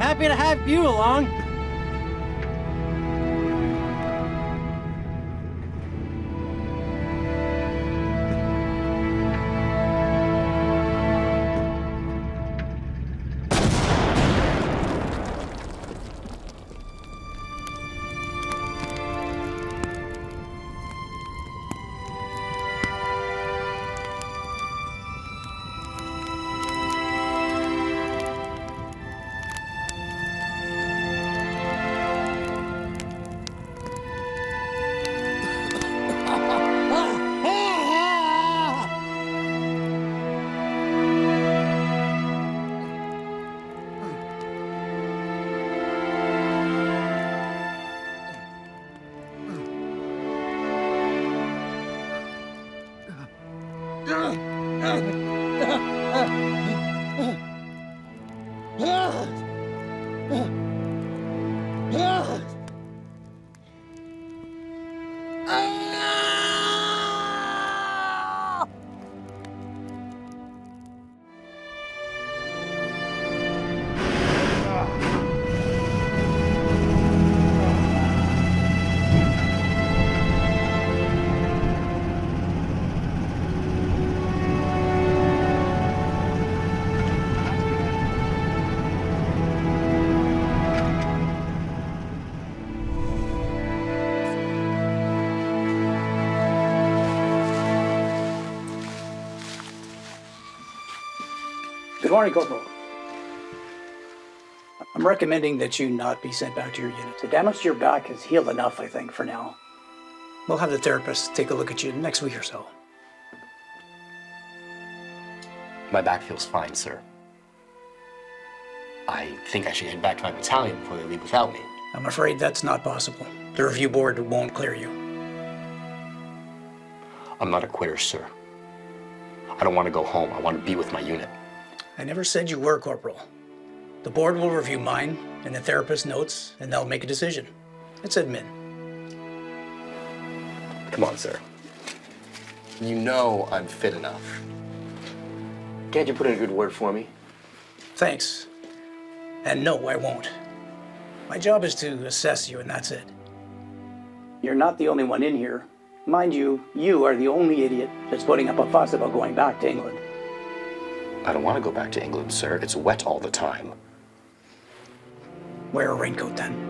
Happy to have you along. Good morning, Corporal. I'm recommending that you not be sent back to your unit. The damage to your back is healed enough, I think, for now. We'll have the therapist take a look at you next week or so. My back feels fine, sir. I think I should head back to my battalion before they leave without me. I'm afraid that's not possible. The review board won't clear you. I'm not a quitter, sir. I don't want to go home. I want to be with my unit. I never said you were, Corporal. The board will review mine and the therapist's notes, and they'll make a decision. It's admin. Come on, sir. You know I'm fit enough. Can't you put in a good word for me? Thanks. And no, I won't. My job is to assess you, and that's it. You're not the only one in here. Mind you, you are the only idiot that's putting up a fuss about going back to England. I don't want to go back to England, sir. It's wet all the time. Wear a raincoat, then.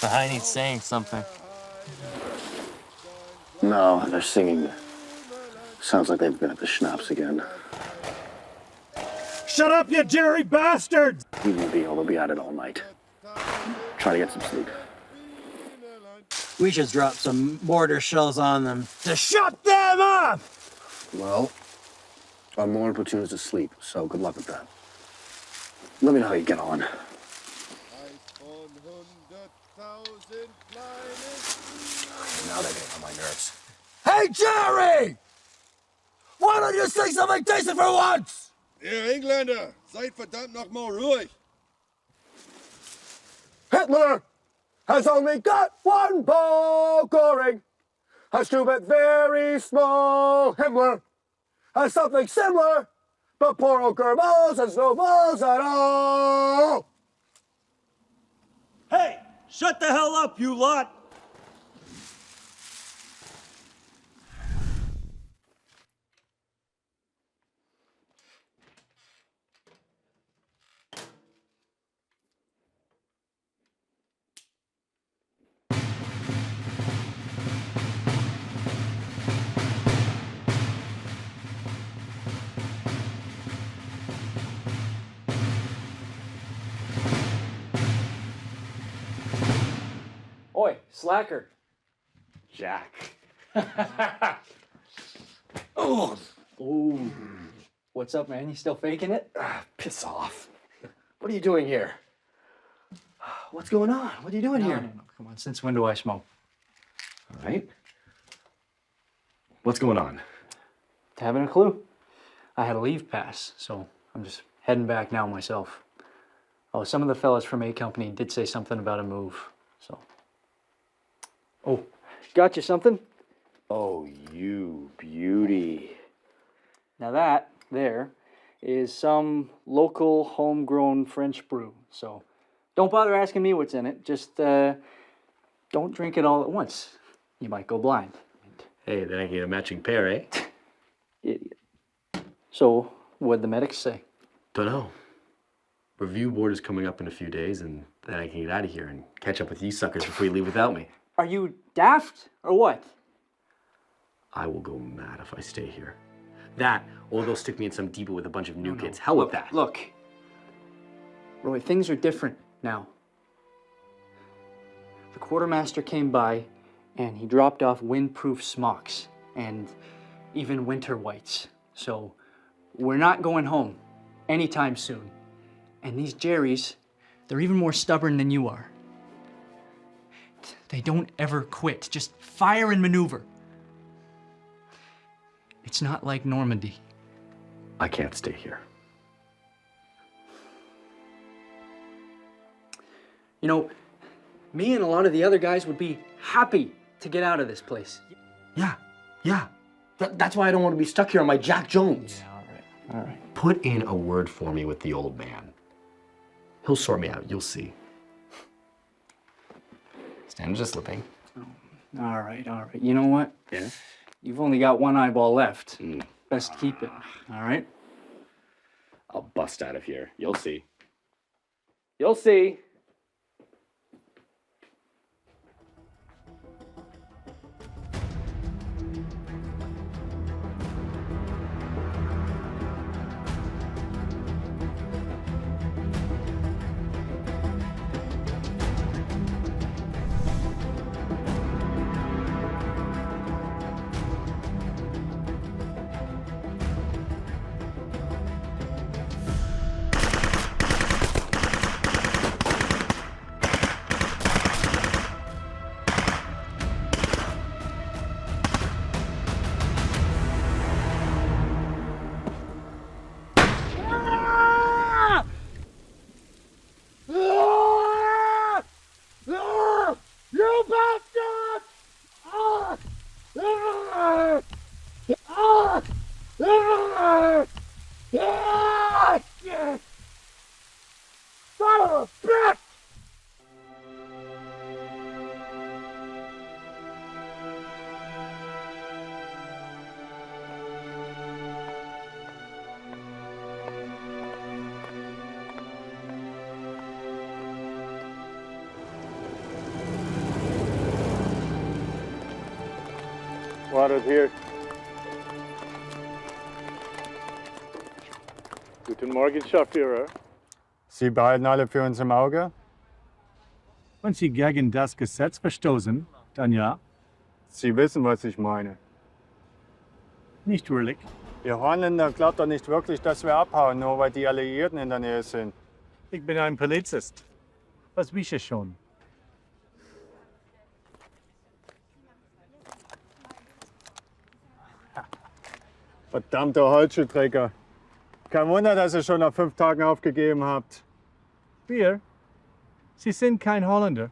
The Heine's saying something. No, they're singing. Sounds like they've been at the schnapps again. Shut up, you Jerry bastards! You won't be able to be at it all night. Try to get some sleep. We should drop some mortar shells on them. To shut them up! Well, our mortar platoon is asleep, so good luck with that. Let me know how you get on. Now they're getting on my nerves. Hey, Jerry! Why don't you say something decent for once? Ihr Engländer, seid verdammt noch mal ruhig. Hitler has only got one ball. Goring has two but very small. Himmler has something similar, but poor old Goebbels has no balls at all. Hey, shut the hell up, you lot! Oi, slacker. Jack. Oh. Ooh. What's up, man? You still faking it? Piss off. What are you doing here? What's going on? What are you doing here? No, come on. Since when do I smoke? All right. What's going on? Haven't a clue. I had a leave pass, so I'm just heading back now myself. Oh, some of the fellas from A Company did say something about a move, so. Oh, got you something? Oh, you beauty. Now that, there, is some local homegrown French brew, so don't bother asking me what's in it. Just don't drink it all at once. You might go blind. Hey, then I can get a matching pair, eh? Idiot. So, what'd the medics say? Don't know. Review board is coming up in a few days, and then I can get out of here and catch up with you suckers before you leave without me. Are you daft, or what? I will go mad if I stay here. That, or they'll stick me in some depot with a bunch of new kids. Hell with that. Look, Roy, things are different now. The quartermaster came by, and he dropped off windproof smocks, and even winter whites. So, we're not going home anytime soon. And these Jerrys, they're even more stubborn than you are. They don't ever quit, just fire and maneuver. It's not like Normandy. I can't stay here. You know, me and a lot of the other guys would be happy to get out of this place. Yeah. That's why I don't want to be stuck here on my Jack Jones. All right. Put in a word for me with the old man. He'll sort me out, you'll see. Stand just slipping. All right. You know what? Yeah? You've only got one eyeball left. Best keep it, all right? I'll bust out of here. You'll see. You'll see. Wartet hier. Guten Morgen, Schafführer. Sie behalten alle für uns im Auge? Wenn Sie gegen das Gesetz verstoßen, dann ja, Sie wissen, was ich meine. nicht wirklich. Ihr Holländer glaubt doch nicht wirklich, dass wir abhauen, nur weil die Alliierten in der Nähe sind. Ich bin ein Polizist. Was wisst ihr schon? Verdammter Holzschuhträger. Kein Wunder, dass ihr schon nach 5 Tagen aufgegeben habt. Wir? Sie sind kein Holländer.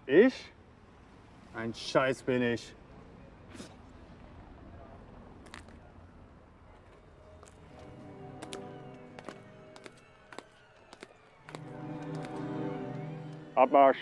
Ich? Ein Scheiß bin ich. Abmarsch.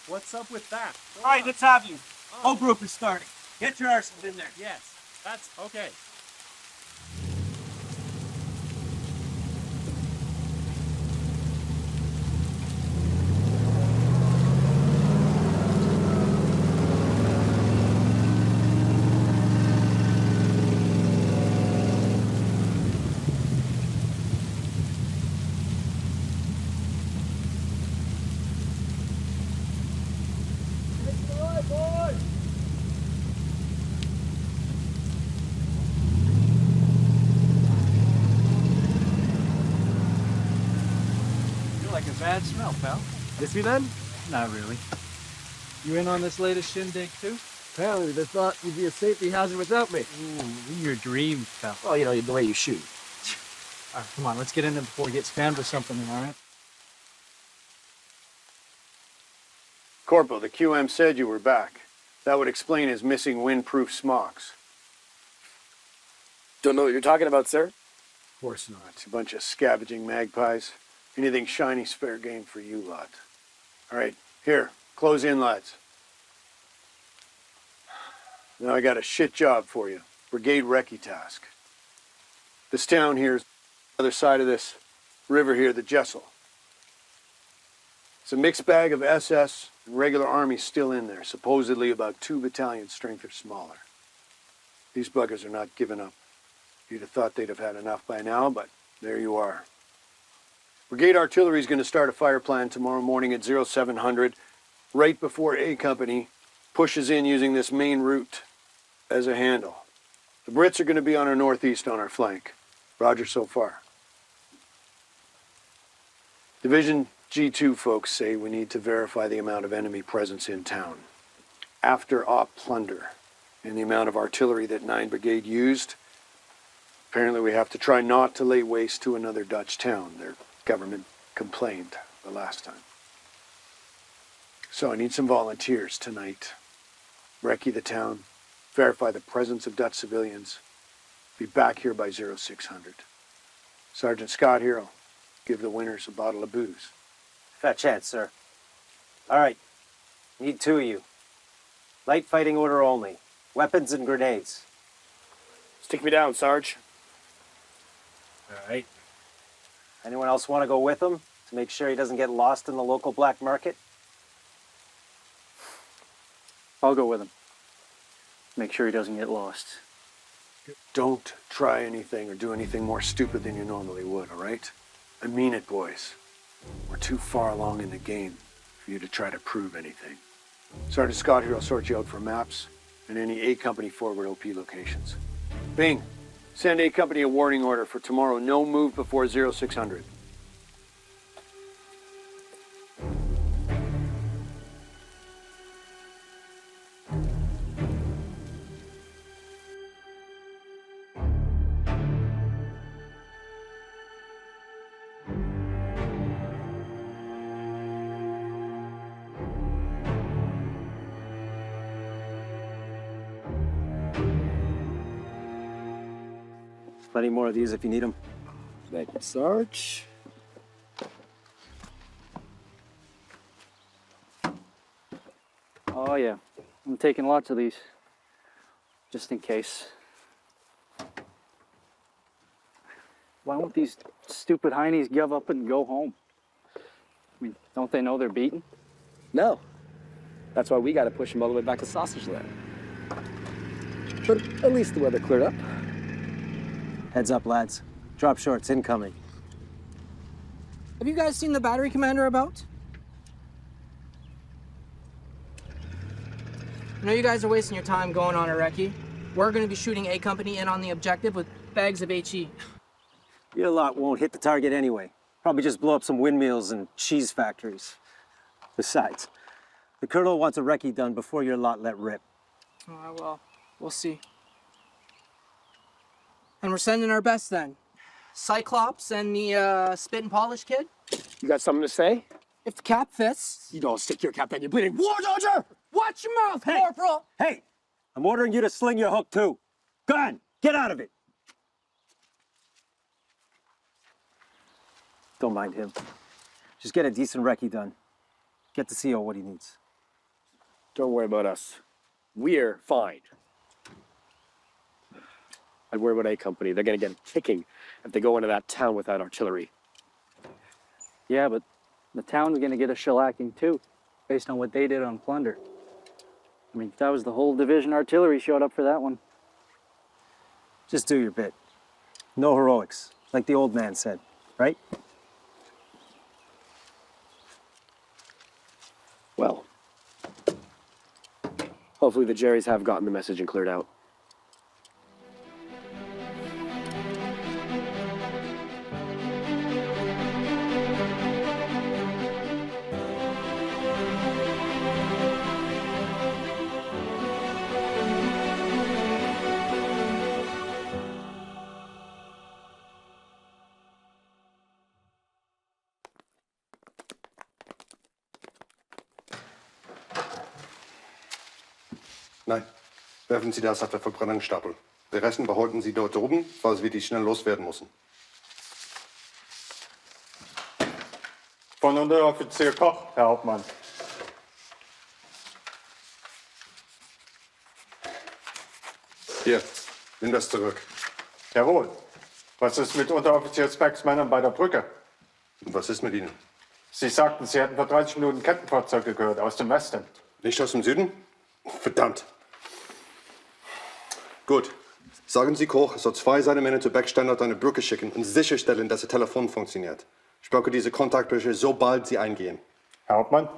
What's up with that? All right, let's have you. Whole group is starting. Get your arsenals in there. Yes, that's okay. You're like a bad smell, pal. Miss me then? Not really. You in on this latest shindig too? Apparently they thought you'd be a safety hazard without me. Ooh, in your dreams, pal. Well, you know, the way you shoot. All right, come on, let's get in there before we get spammed with something, all right? Corporal, the QM said you were back. That would explain his missing windproof smocks. Don't know what you're talking about, sir. Of course not. It's a bunch of scavenging magpies. Anything shiny's fair game for you lot. All right, here, close in, lads. Now I got a shit job for you. Brigade recce task. This town here is the other side of this river here, the Jessel. It's a mixed bag of SS and regular army still in there, supposedly about 2 battalions strength or smaller. These buggers are not giving up. You'd have thought they'd have had enough by now, but there you are. Brigade artillery is going to start a fire plan tomorrow morning at 0700, right before A Company pushes in using this main route as a handle. The Brits are going to be on our northeast on our flank. Roger so far. Division G2 folks say we need to verify the amount of enemy presence in town. After op plunder and the amount of artillery that 9 Brigade used, apparently we have to try not to lay waste to another Dutch town. Their government complained the last time. So I need some volunteers tonight. Recce the town, verify the presence of Dutch civilians, be back here by 0600. Sergeant Scott here will give the winners a bottle of booze. Fat chance, sir. All right. Need 2 of you. Light fighting order only. Weapons and grenades. Stick me down, Sarge. All right. Anyone else want to go with him to make sure he doesn't get lost in the local black market? I'll go with him. Make sure he doesn't get lost. Don't try anything or do anything more stupid than you normally would, all right? I mean it, boys. We're too far along in the game for you to try to prove anything. Sergeant Scott here will sort you out for maps and any A Company forward OP locations. Bing, send A Company a warning order for tomorrow. No move before 0600. Plenty more of these if you need them. Thank you, Sarge. Oh yeah, I'm taking lots of these, just in case. Why won't these stupid heinies give up and go home? I mean, don't they know they're beaten? No. That's why we got to push them all the way back to Sausage Land. But at least the weather cleared up. Heads up, lads. Drop shorts incoming. Have you guys seen the battery commander about? I know you guys are wasting your time going on a recce. We're going to be shooting A Company in on the objective with bags of HE. Your lot won't hit the target anyway. Probably just blow up some windmills and cheese factories. Besides, the colonel wants a recce done before your lot let rip. Oh, well, we'll see. And we're sending our best then. Cyclops and the spit and polish kid. You got something to say? If the cap fits. You don't stick your cap in, you bleeding war dodger! Watch your mouth, Corporal! Hey, I'm ordering you to sling your hook too. Go on, get out of it. Don't mind him. Just get a decent recce done. Get the CO what he needs. Don't worry about us. We're fine. I'd worry about A Company. They're gonna get a kicking if they go into that town without artillery. Yeah, but the town's gonna get a shellacking too, based on what they did on plunder. I mean, if that was the whole division artillery showed up for that one. Just do your bit. No heroics, like the old man said, right? Well, Hopefully the Jerrys have gotten the message and cleared out. Nein, werfen Sie das auf den Verbrennungsstapel. Den Rest behalten Sie dort oben, falls wir die schnell loswerden müssen. Von Unteroffizier Koch, Herr Hauptmann. Hier, nimm das zurück. Jawohl. Was ist mit Unteroffizier Specks Männern bei der Brücke? Und was ist mit ihnen? Sie sagten, Sie hätten vor 30 Minuten Kettenfahrzeuge gehört, aus dem Westen. Nicht aus dem Süden? Verdammt. Gut. Sagen Sie Koch, er soll 2 seiner Männer zu Backstandard eine Brücke schicken und sicherstellen, dass das Telefon funktioniert. Ich brauche diese Kontaktbrüche, sobald sie eingehen. Herr Hauptmann?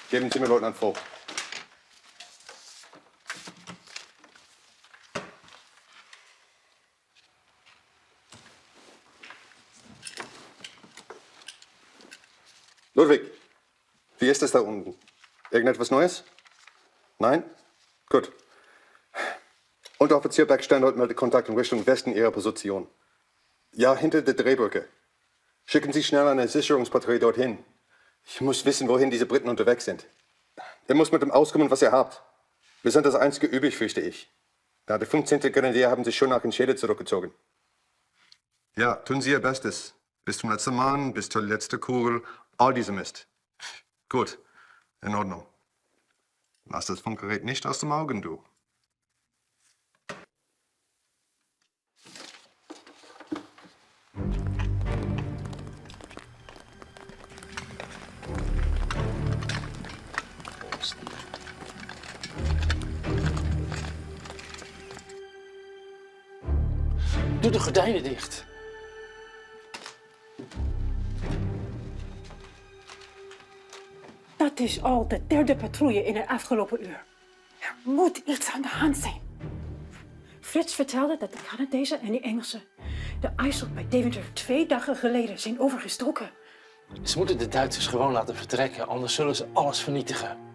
Geben Sie mir Leutnant vor. Ludwig, wie ist es da unten? Irgendetwas Neues? Nein? Gut. Unteroffizier Backstandard meldet Kontakt in Richtung Westen Ihrer Position. Ja, hinter der Drehbrücke. Schicken Sie schnell eine Sicherungspatrouille dorthin. Ich muss wissen, wohin diese Briten unterwegs sind. Ihr müsst mit dem auskommen, was ihr habt. Wir sind das einzige übrig, fürchte ich. Ja, der 15. Grenadier haben sich schon nach den Schäde zurückgezogen. Ja, tun Sie Ihr Bestes. Bis zum letzten Mann, bis zur letzten Kugel, all diese Mist. Gut, in Ordnung. Lass das Funkgerät nicht aus dem Augen, du. Doe de gordijnen dicht. Dat is al de 3e patrouille in het afgelopen uur. Er moet iets aan de hand zijn. Frits vertelde dat de Canadezen en de Engelsen de IJssel bij Deventer 2 dagen geleden zijn overgestoken. Ze moeten de Duitsers gewoon laten vertrekken, anders zullen ze alles vernietigen.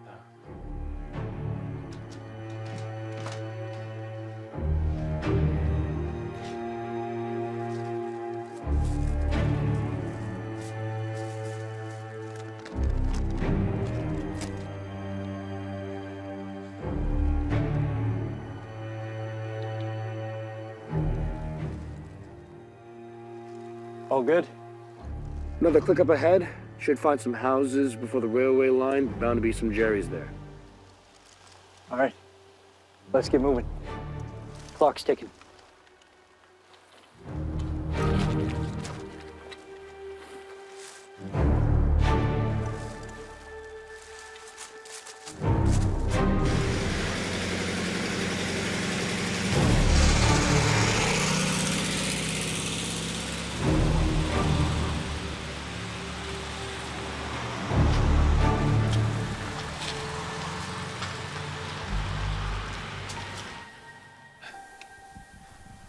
All good? Another click up ahead. Should find some houses before the railway line. Bound to be some Jerrys there. All right, let's get moving. Clock's ticking.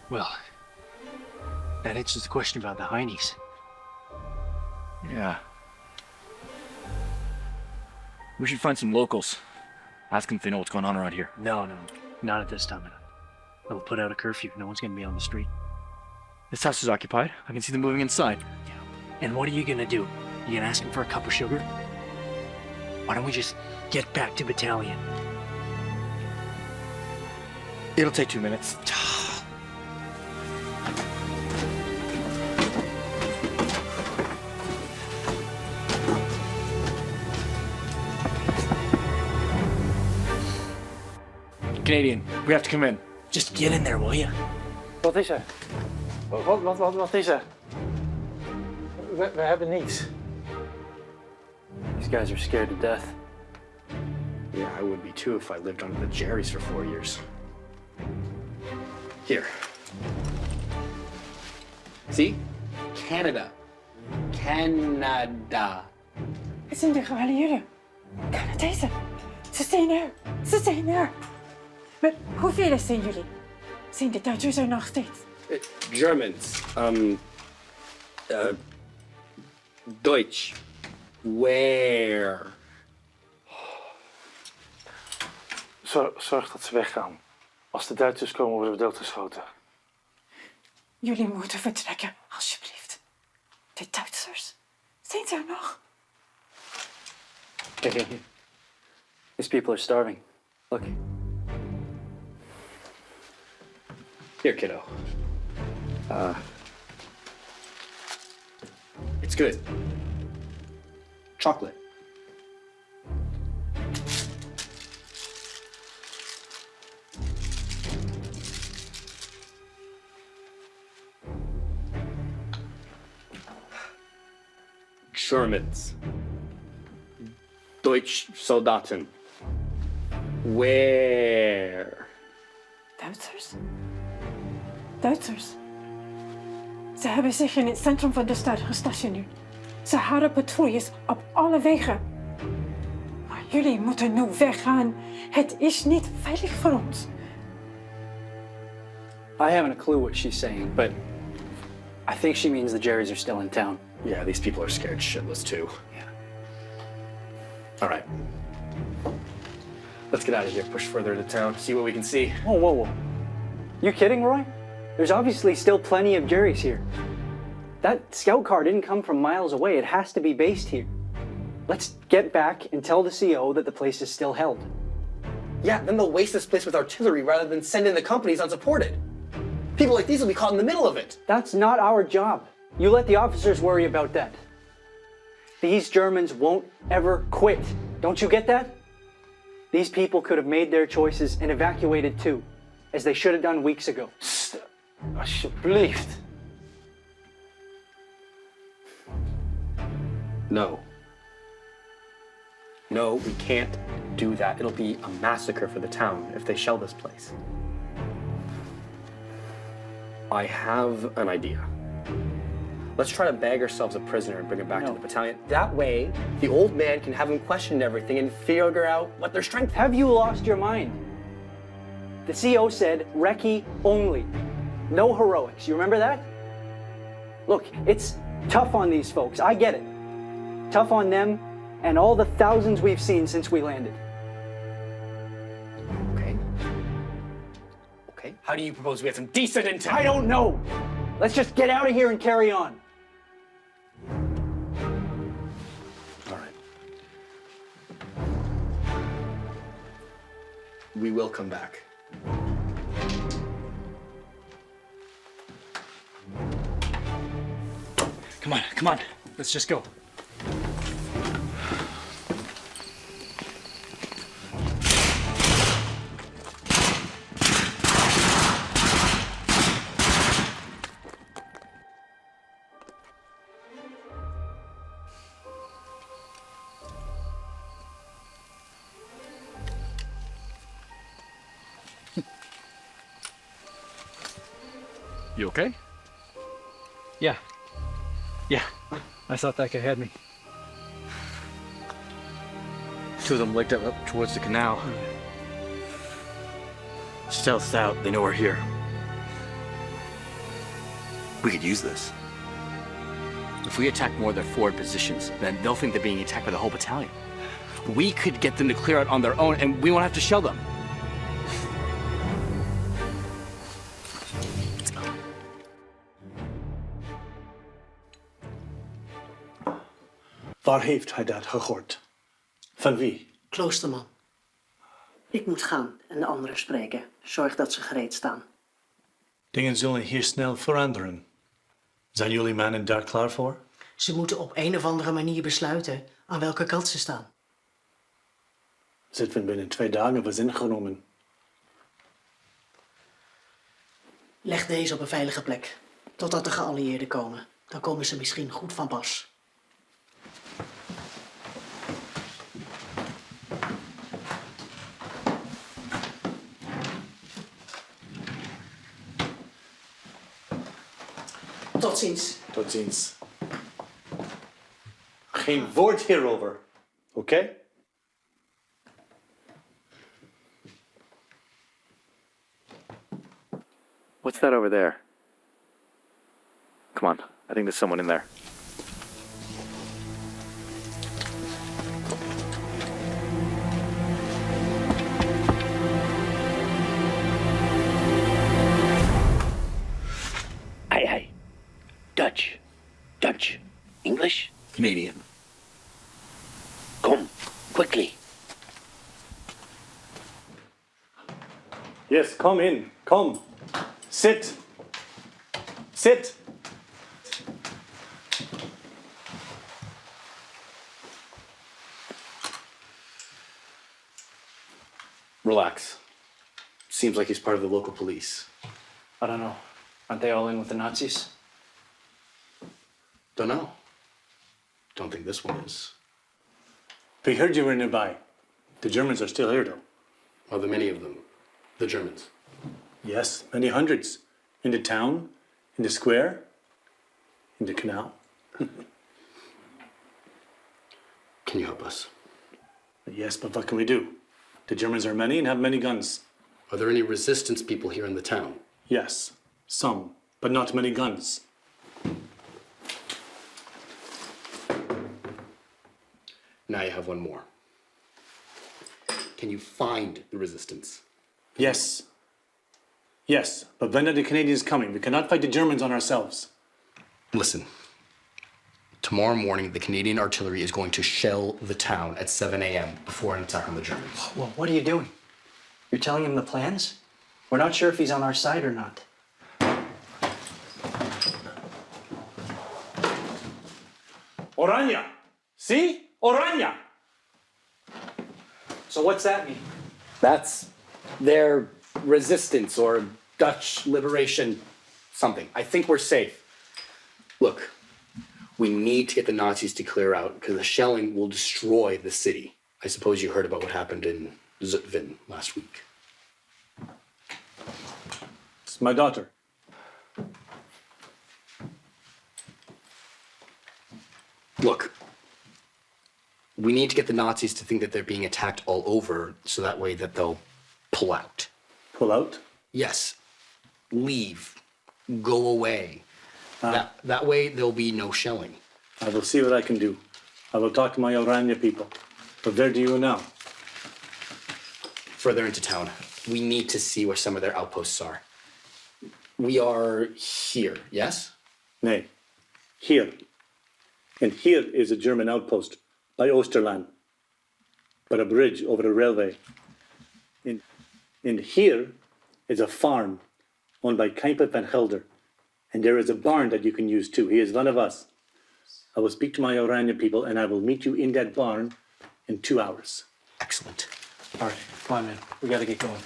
Well, that answers the question about the heinies. Yeah. We should find some locals. Ask them if they know what's going on around here. No, not at this time. They'll put out a curfew. No one's gonna be on the street. This house is occupied. I can see them moving inside. And what are you gonna do? You gonna ask them for a cup of sugar? Why don't we just get back to battalion? It'll take 2 minutes. Canadian, we have to come in. Just get in there, will you? Wat is er? Wat is er? We hebben niets. These guys are scared to death. Yeah, I would be too if I lived under the Jerrys for 4 years. Here. See? Canada. Canada. Het zijn de geallieerden. Canadezen. Ze zijn er. Ze zijn er. Maar hoeveel zijn jullie? Zijn de Duitsers er nog steeds? Germans. Deutsch. Where? Zorg dat ze weggaan. Als de Duitsers komen, worden we doodgeschoten. Jullie moeten vertrekken, alsjeblieft. De Duitsers. Zijn ze er nog? Hey. These people are starving. Look. Here, kiddo. It's good. Chocolate. Germans. Deutsch Soldaten. Where? Duitsers? Duitsers. Ze hebben zich in het centrum van de stad gestationeerd. Ze hadden patrouilles op alle wegen. Maar jullie moeten nu weggaan. Het is niet veilig voor ons. I haven't a clue what she's saying, but I think she means the Jerrys are still in town. Yeah, these people are scared shitless too. Yeah. All right. Let's get out of here, push further into town, see what we can see. Whoa. You kidding, Roy? There's obviously still plenty of Jerrys here. That scout car didn't come from miles away. It has to be based here. Let's get back and tell the CO that the place is still held. Yeah, then they'll waste this place with artillery rather than send in the companies unsupported. People like these will be caught in the middle of it. That's not our job. You let the officers worry about that. These Germans won't ever quit. Don't you get that? These people could have made their choices and evacuated too, as they should have done weeks ago. Alsjeblieft. No. No, we can't do that. It'll be a massacre for the town if they shell this place. I have an idea. Let's try to bag ourselves a prisoner and bring him back to the battalion. That way, the old man can have him question everything and figure out what their strength is. Have you lost your mind? The CO said recce only. No heroics. You remember that? Look, it's tough on these folks. I get it. Tough on them and all the thousands we've seen since we landed. Okay. How do you propose we have some decent intel? I don't know. Let's just get out of here and carry on. All right. We will come back. Come on. Let's just go. You okay? Yeah. I thought that guy had me. Two of them licked up towards the canal. Stealthed out. They know we're here. We could use this. If we attack more of their forward positions, then they'll think they're being attacked by the whole battalion. We could get them to clear out on their own, and we won't have to shell them. Waar heeft hij dat gehoord? Van wie? Kloosterman. Ik moet gaan en de anderen spreken. Zorg dat ze gereed staan. Dingen zullen hier snel veranderen. Zijn jullie mannen daar klaar voor? Ze moeten op een of andere manier besluiten aan welke kant ze staan. Zitten we binnen 2 dagen was ingenomen. Leg deze op een veilige plek. Totdat de geallieerden komen. Dan komen ze misschien goed van pas. Tot ziens. Tot ziens. Geen woord hierover. Oké? What's that over there? Come on, I think there's someone in there. Aye. Dutch. English? Canadian. Come, quickly. Yes, come in. Come. Sit. Sit. Relax. Seems like he's part of the local police. I don't know. Aren't they all in with the Nazis? Don't know. Don't think this one is. We heard you were nearby. The Germans are still here, though. Are there many of them? The Germans? Yes, many hundreds. In the town, in the square, in the canal. Can you help us? Yes, but what can we do? The Germans are many and have many guns. Are there any resistance people here in the town? Yes, some, but not many guns. Now you have one more. Can you find the resistance? Yes. Yes, but when are the Canadians coming? We cannot fight the Germans on ourselves. Listen. Tomorrow morning, the Canadian artillery is going to shell the town at 7 a.m. before an attack on the Germans. Well, what are you doing? You're telling him the plans? We're not sure if he's on our side or not. Oranje! See? Oranje! So what's that mean? That's their resistance or Dutch liberation something. I think we're safe. Look, we need to get the Nazis to clear out because the shelling will destroy the city. I suppose you heard about what happened in Zutphen last week. It's my daughter. Look, we need to get the Nazis to think that they're being attacked all over so that way that they'll pull out. Pull out? Yes. Leave. Go away. That way there'll be no shelling. I will see what I can do. I will talk to my Oranje people. But where do you now? Further into town. We need to see where some of their outposts are. We are here, yes? Nay, here. And here is a German outpost by Oosterland. But a bridge over the railway. And here is a farm owned by Keiper van Gelder. And there is a barn that you can use too. He is one of us. I will speak to my Oranje people and I will meet you in that barn in 2 hours. Excellent. All right, come on, man. We gotta get going.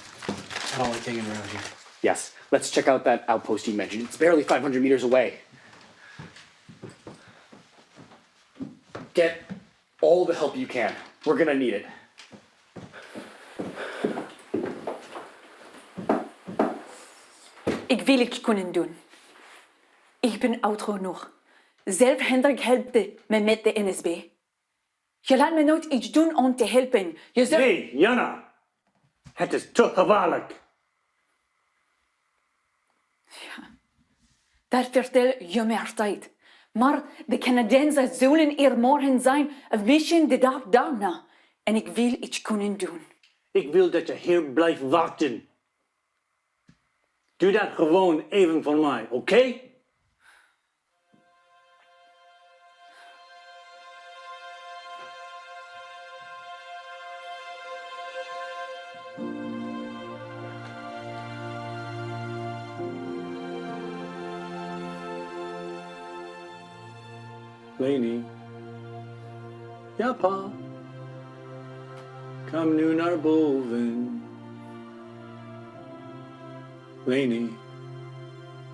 I don't like hanging around here. Yes, let's check out that outpost you mentioned. It's barely 500 meters away. Get all the help you can. We're gonna need it. Ik wil iets kunnen doen. Ik ben oud genoeg. Zelf Hendrik helpte me met de NSB. Je laat me nooit iets doen om te helpen. Je zegt... Nee, Jana. Het is te gevaarlijk. Ja, dat vertel je me altijd. Maar de Canadenzen zullen er morgen zijn, of misschien de dag daarna. En ik wil iets kunnen doen. Ik wil dat je hier blijft wachten. Doe dat gewoon even voor mij, oké? Leni. Ja, pa. Kom nu naar boven. Leni.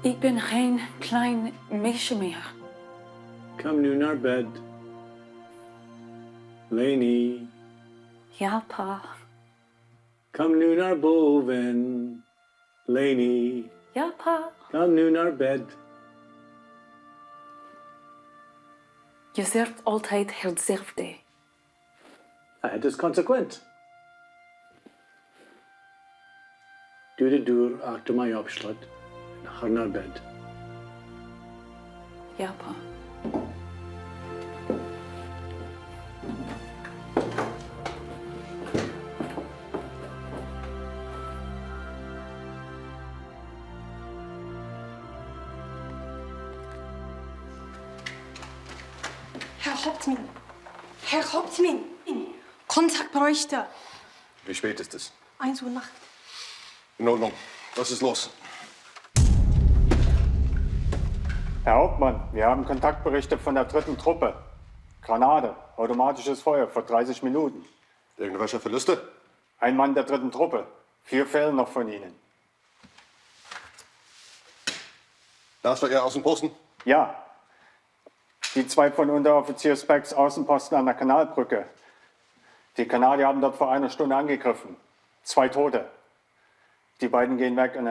Ik ben geen klein meisje meer. Kom nu naar bed. Leni. Ja, pa. Kom nu naar boven. Leni. Ja, pa. Kom nu naar bed. Je zegt altijd hetzelfde. Ja, het is consequent. Doe de deur achter mij op slot. on our bed. Ja, Pa. Herr Hauptmann! Herr Hauptmann! Kontakt bräuchte. Wie spät ist es? 1 Uhr Nacht. In Ordnung. Was ist los? Herr Hauptmann, wir haben Kontaktberichte von der 3. Truppe. Granate, automatisches Feuer vor 30 Minuten. Irgendwelche Verluste? Ein Mann der 3. Truppe. 4 fehlen noch von Ihnen. Das war Ihr Außenposten? Ja. Die 2 von Unteroffizier Specks Außenposten an der Kanalbrücke. Die Kanadier haben dort vor einer Stunde angegriffen. 2 Tote. Die beiden gehen weg und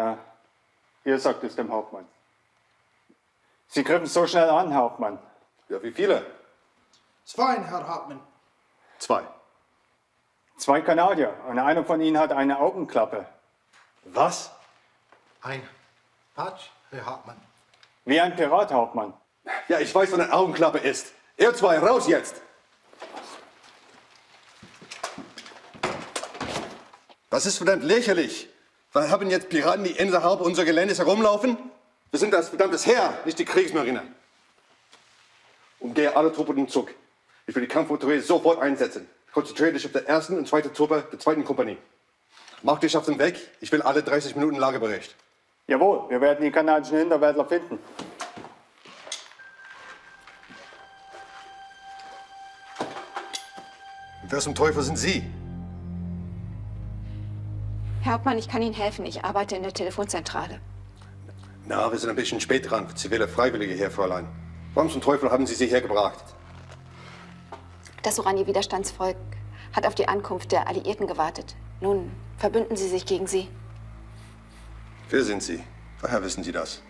ihr sagt es dem Hauptmann. Sie griffen so schnell an, Hauptmann. Ja, wie viele? 2, Herr Hauptmann. 2. 2 Kanadier und einer von ihnen hat eine Augenklappe. Was? Ein Patsch, Herr Hauptmann. Wie ein Pirat, Hauptmann. Ja, ich weiß, was eine Augenklappe ist. Ihr 2, raus jetzt! Das ist verdammt lächerlich. Wir haben jetzt Piraten, die innerhalb unseres Geländes herumlaufen. Wir sind das verdammtes Heer, nicht die Kriegsmarine. Umgehe alle Truppen den Zug. Ich will die Kampfmotoren sofort einsetzen. Konzentriere dich auf die 1. und 2. Truppe der 2. Kompanie. Mach dich auf den Weg. Ich will alle 30 Minuten Lagebericht. Jawohl, wir werden die kanadischen Hinterwäldler finden. Und wer zum Teufel sind Sie? Herr Hauptmann, ich kann Ihnen helfen. Ich arbeite in der Telefonzentrale. Na, wir sind ein bisschen spät dran für zivile Freiwillige hier, Fräulein. Warum zum Teufel haben Sie sie hergebracht? Das Oranje-Widerstandsvolk hat auf die Ankunft der Alliierten gewartet. Nun verbünden sie sich gegen sie. Wer sind Sie? Woher wissen Sie das?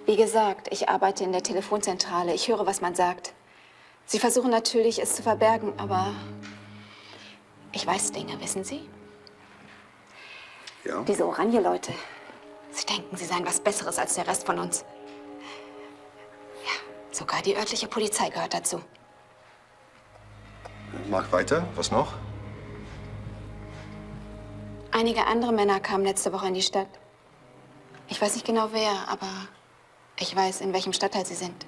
Wie gesagt, ich arbeite in der Telefonzentrale. Ich höre, was man sagt. Sie versuchen natürlich, es zu verbergen, aber ich weiß Dinge, wissen Sie? Ja? Diese Oranje-Leute, sie denken, sie seien was Besseres als der Rest von uns. Ja, sogar die örtliche Polizei gehört dazu. Mach weiter. Was noch? Einige andere Männer kamen letzte Woche in die Stadt. Ich weiß nicht genau wer, aber ich weiß, in welchem Stadtteil sie sind.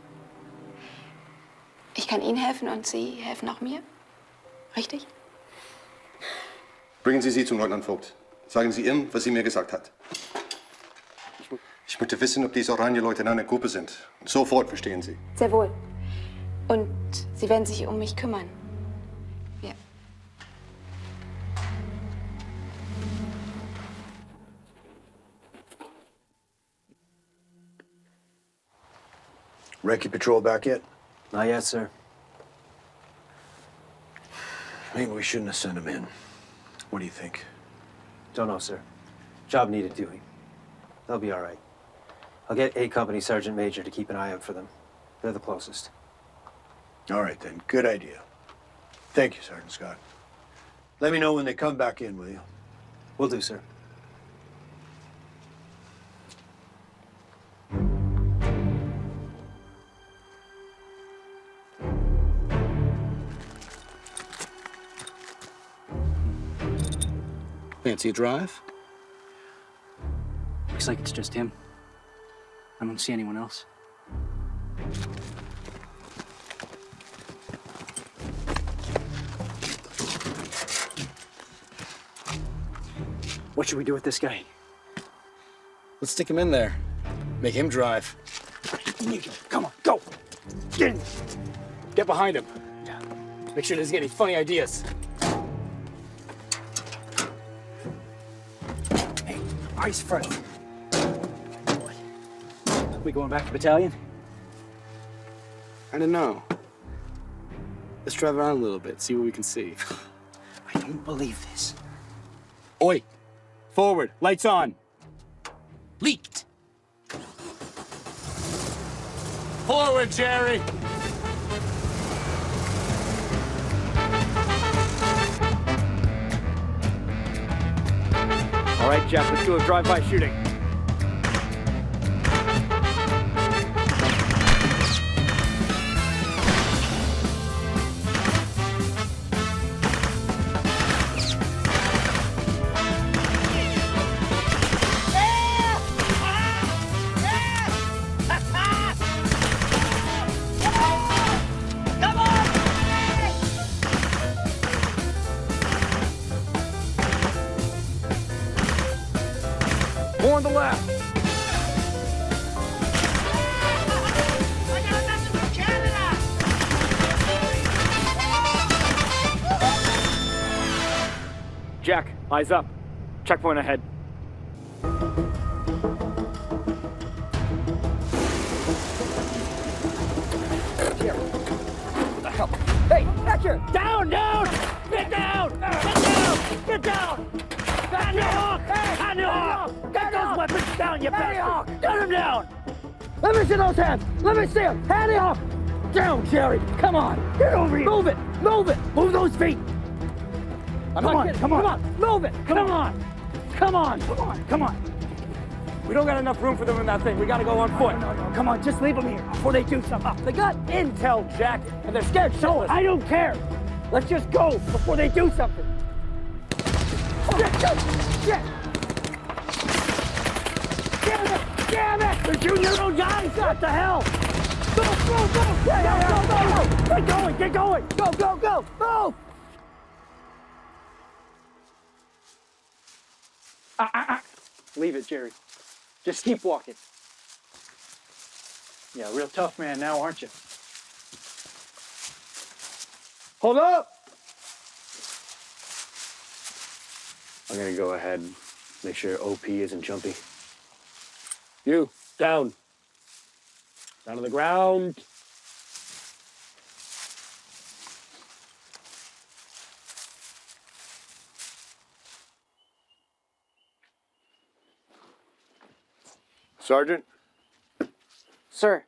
Ich kann Ihnen helfen und Sie helfen auch mir. Richtig? Bringen Sie sie zum Leutnant Vogt. Sagen Sie ihm, was sie mir gesagt hat. Ich möchte wissen, ob diese Oranje-Leute in einer Gruppe sind. Sofort, verstehen Sie. Sehr wohl. Und Sie werden sich um mich kümmern. Ja. Recce patrol back yet? Not yet, sir. Maybe we shouldn't have sent him in. What do you think? Don't know, sir. Job needed doing. They'll be all right. I'll get A Company Sergeant Major to keep an eye out for them. They're the closest. All right, then. Good idea. Thank you, Sergeant Scott. Let me know when they come back in, will you? Will do, sir. Fancy a drive? Looks like it's just him. I don't see anyone else. What should we do with this guy? Let's stick him in there. Make him drive. Come on, go! Get in! Get behind him. Make sure he doesn't get any funny ideas. Hey, eyes front. We going back to battalion? I don't know. Let's drive around a little bit, see what we can see. I don't believe this. Oi! Forward, lights on. Leaked! Forward, Jerry! All right, Jeff, let's do a drive-by shooting. on the left. Jack, eyes up. Checkpoint ahead. What the hell? Hey, back here! Down, down! Get down! Get down! Get down! Handy Hawk! Handy Hawk! Get those weapons down, you bastard! Get him down! Let me see those hands! Let me see them! Handy Hawk! Down, Jerry! Come on! Get over here! Move it! Move it! Move those feet! Come on! Come on! Move it! Come on! Come on! Come on! Come on! We don't got enough room for them in that thing. We gotta go on foot. No. Come on, just leave them here before they do something. They got intel, Jack, and they're scared. Show us. I don't care. Let's just go before they do something. Shit! Damn it! Damn it! They're shooting their own guys! What the hell? Go! Yeah. Get going! Get going! Go! Move! Leave it, Jerry. Just keep walking. Yeah, real tough man now, aren't you? Hold up! I'm gonna go ahead, make sure OP isn't jumpy. You, down. Down on the ground. Sergeant? Sir,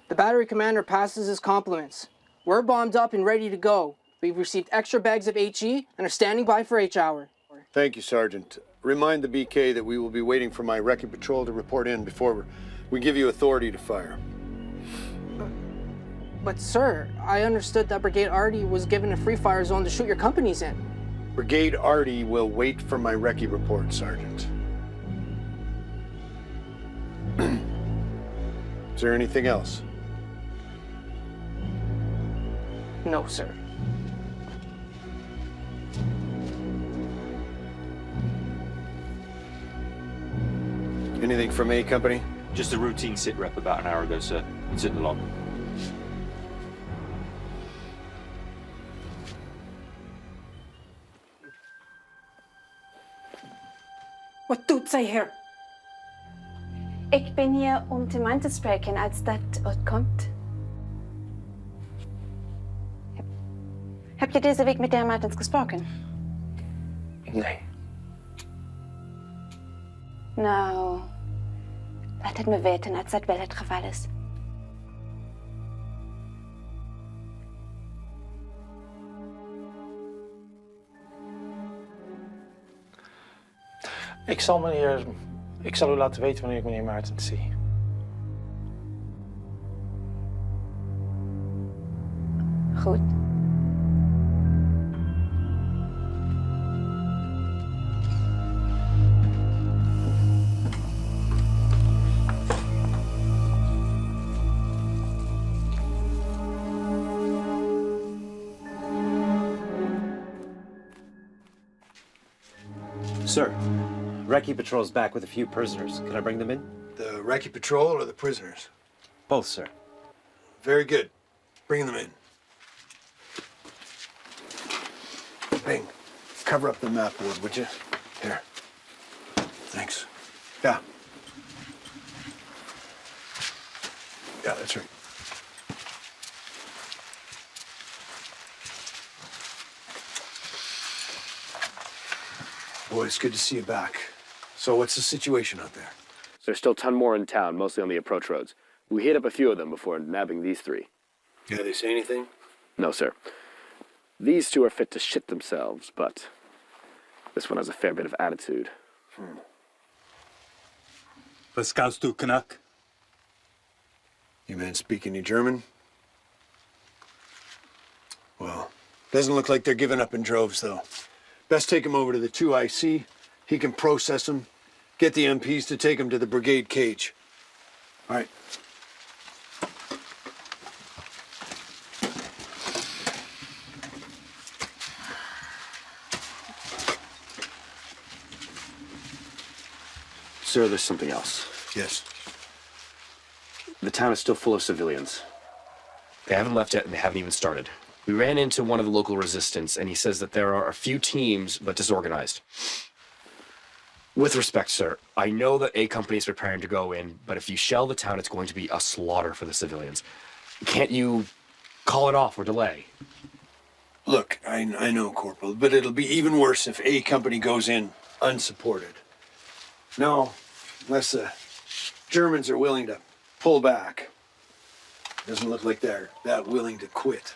the battery commander passes his compliments. We're bombed up and ready to go. We've received extra bags of HE and are standing by for H-hour. Thank you, Sergeant. Remind the BK that we will be waiting for my recce patrol to report in before we give you authority to fire. But sir, I understood that Brigade Artie was given a free fire zone to shoot your companies in. Brigade Artie will wait for my recce report, Sergeant. Is there anything else? No, sir. Anything from A Company? Just a routine sit rep about an hour ago, sir. It's in the log. Wat doet zij hier? Ik ben hier om te man te spreken als dat uitkomt. Heb je deze week met de heer Martens gesproken? Nee. Nou, laat het me weten als dat wel het geval is. Ik zal u laten weten wanneer ik meneer Martens zie. Goed. Sir, Recce Patrol's back with a few prisoners. Can I bring them in? The recce patrol or the prisoners? Both, sir. Very good. Bring them in. Bing, cover up the map board, would you? Here. Thanks. Yeah. Yeah, that's right. Boy, it's good to see you back. So what's the situation out there? There's still 10 more in town, mostly on the approach roads. We hit up a few of them before nabbing these 3. Yeah, they say anything? No, sir. These 2 are fit to shit themselves, but this one has a fair bit of attitude. Was kannst du, Knack? You men speak any German? Well, doesn't look like they're giving up in droves, though. Best take them over to the 2IC. He can process them, get the MPs to take them to the brigade cage. All right. Sir, there's something else. Yes. The town is still full of civilians. They haven't left yet, and they haven't even started. We ran into one of the local resistance, and he says that there are a few teams, but disorganized. With respect, sir, I know that A Company is preparing to go in, but if you shell the town, it's going to be a slaughter for the civilians. Can't you call it off or delay? Look, I know, Corporal, but it'll be even worse if A Company goes in unsupported. No, unless the Germans are willing to pull back. Doesn't look like they're that willing to quit.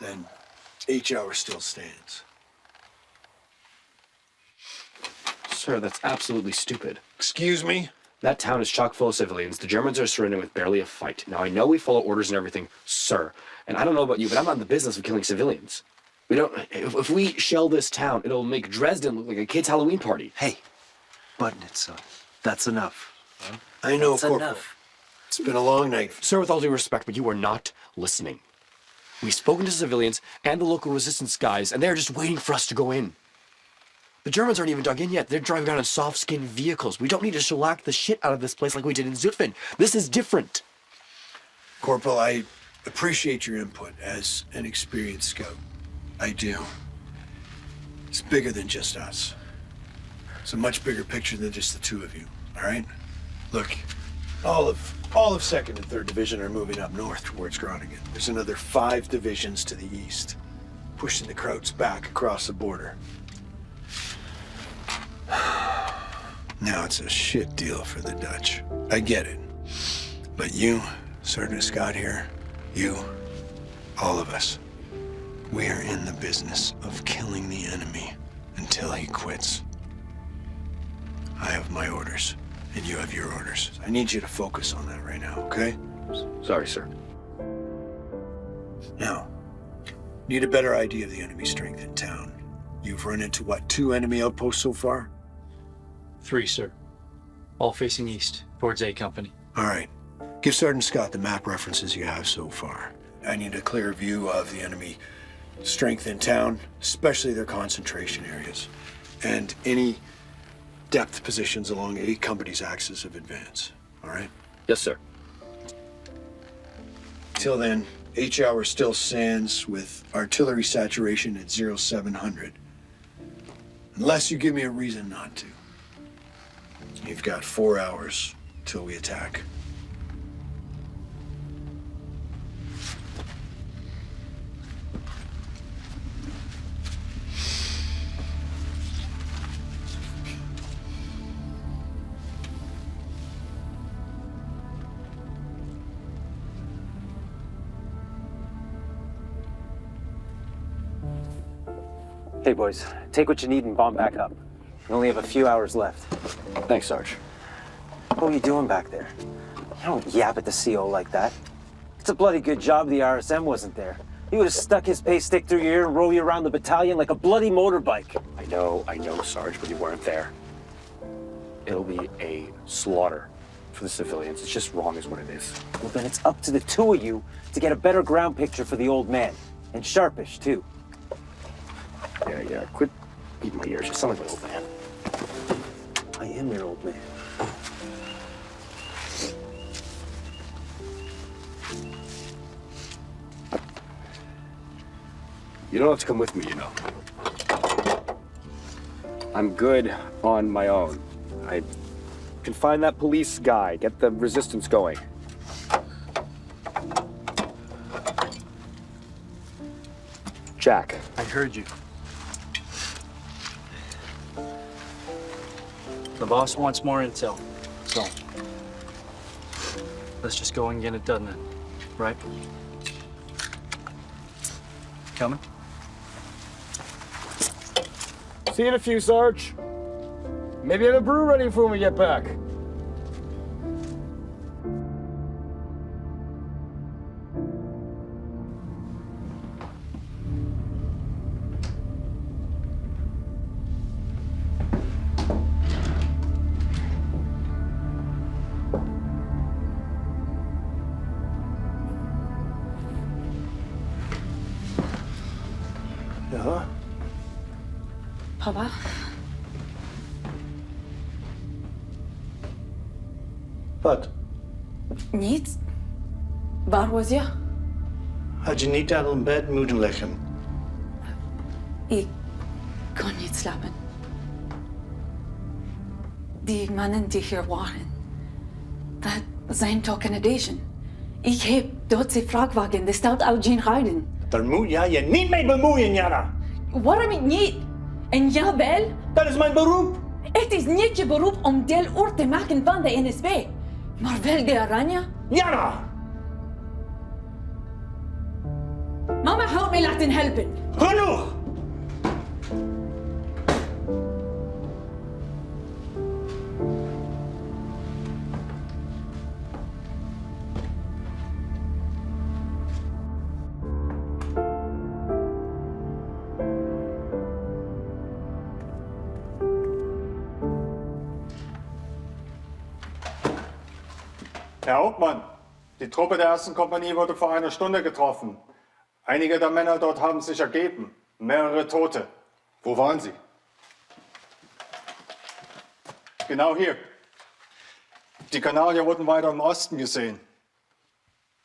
Then H-Hour still stands. Sir, that's absolutely stupid. Excuse me? That town is chock full of civilians. The Germans are surrendering with barely a fight. Now, I know we follow orders and everything, sir. And I don't know about you, but I'm not in the business of killing civilians. We don't. If we shell this town, it'll make Dresden look like a kid's Halloween party. Hey, button it, son. That's enough. I know, That's Corporal. enough. It's been a long night. Sir, with all due respect, but you are not listening. We've spoken to civilians and the local resistance guys, and they're just waiting for us to go in. The Germans aren't even dug in yet. They're driving around in soft-skinned vehicles. We don't need to shellac the shit out of this place like we did in Zutphen. This is different. Corporal, I appreciate your input as an experienced scout. I do. It's bigger than just us. It's a much bigger picture than just the two of you, all right? Look, all of 2nd and 3rd Division are moving up north towards Groningen. There's another 5 divisions to the east, pushing the Krauts back across the border. Now it's a shit deal for the Dutch. I get it. But you, Sergeant Scott here, you, all of us, we are in the business of killing the enemy until he quits. I have my orders, and you have your orders. I need you to focus on that right now, okay? Sorry, sir. Now, need a better idea of the enemy strength in town. You've run into, what, 2 enemy outposts so far? 3, sir. All facing east, towards A Company. All right. Give Sergeant Scott the map references you have so far. I need a clear view of the enemy strength in town, especially their concentration areas, and any depth positions along A Company's axis of advance. All right? Yes, sir. Till then, H-Hour still stands with artillery saturation at 0700. Unless you give me a reason not to. You've got 4 hours till we attack. Hey, boys, take what you need and bomb back up. We only have a few hours left. Thanks, Sarge. What are you doing back there? You don't yap at the CO like that. It's a bloody good job the RSM wasn't there. He would have stuck his pay stick through your ear and roll you around the battalion like a bloody motorbike. I know, Sarge, but you weren't there. It'll be a slaughter for the civilians. It's just wrong is what it is. Well, then it's up to the 2 of you to get a better ground picture for the old man. And sharpish, too. Yeah, quit beating my ears. You sound like my old man. I am your old man. You don't have to come with me, you know. I'm good on my own. I can find that police guy, get the resistance going. Jack. I heard you. The boss wants more intel, so let's just go and get it done then, right? Coming? See you in a few, Sarge. Maybe have a brew ready for when we get back. Ja? Papa? Wat? Niets. Waar was je? Had je niet al in bed moeten liggen? Ik kon niet slapen. Die mannen die hier waren, dat zijn toch Canadezen. Ik heb Duitse vrachtwagen, de stad al geen rijden. Daar moet jij je niet mee bemoeien, Jana. Waarom ik niet? En jawel? Dat is mijn beroep. Het is niet je beroep om deel uit te maken van de NSB. Maar wel de Oranje? Jana! Mama had mij laten helpen. Genoeg! Herr Hauptmann, die Truppe der 1. Kompanie wurde vor einer Stunde getroffen. Einige der Männer dort haben sich ergeben. Mehrere Tote. Wo waren sie? Genau hier. Die Kanadier wurden weiter im Osten gesehen.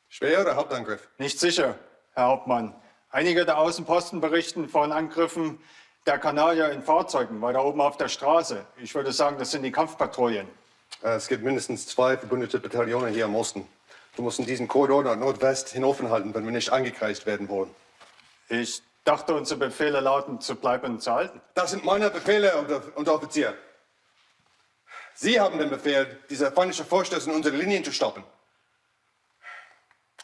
Schwer oder Hauptangriff? Nicht sicher, Herr Hauptmann. Einige der Außenposten berichten von Angriffen der Kanadier in Fahrzeugen weiter oben auf der Straße. Ich würde sagen, das sind die Kampfpatrouillen. Es gibt mindestens 2 verbündete Bataillone hier im Osten. Wir mussten diesen Korridor nach Nordwest hinaufhalten, wenn wir nicht angekreist werden wollen. Ich dachte, unsere Befehle lauten, zu bleiben und zu halten. Das sind meine Befehle, Unteroffizier. Sie haben den Befehl, diese feindliche Vorstöße in unsere Linien zu stoppen.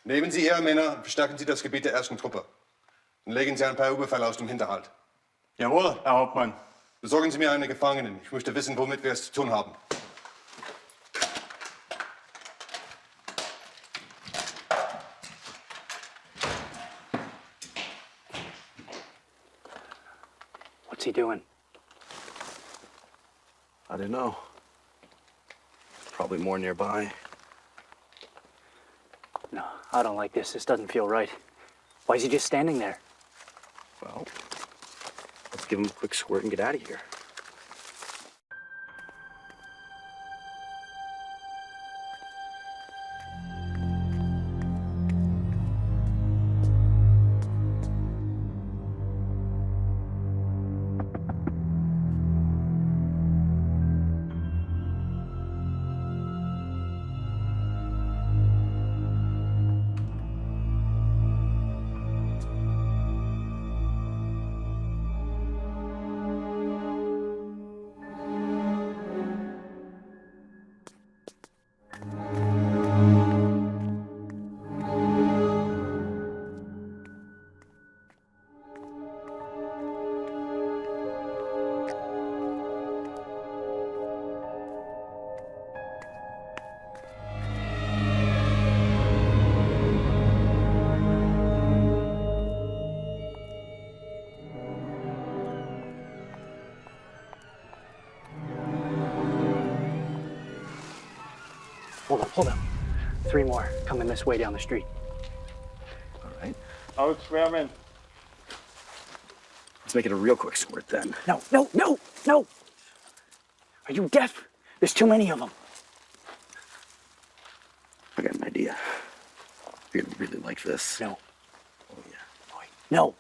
Nehmen Sie Ihre Männer und verstärken Sie das Gebiet der 1. Truppe. Dann legen Sie ein paar Überfälle aus dem Hinterhalt. Jawohl, Herr Hauptmann. Besorgen Sie mir einen Gefangenen. Ich möchte wissen, womit wir es zu tun haben. What's he doing? I don't know. Probably more nearby. No, I don't like this. This doesn't feel right. Why is he just standing there? Well, let's give him a quick squirt and get out of here. Hold up. 3 more coming this way down the street. All right. Ausschwärmen. Let's make it a real quick squirt then. No! Are you deaf? There's too many of them. I got an idea. You're gonna really like this. No. Oh yeah. No.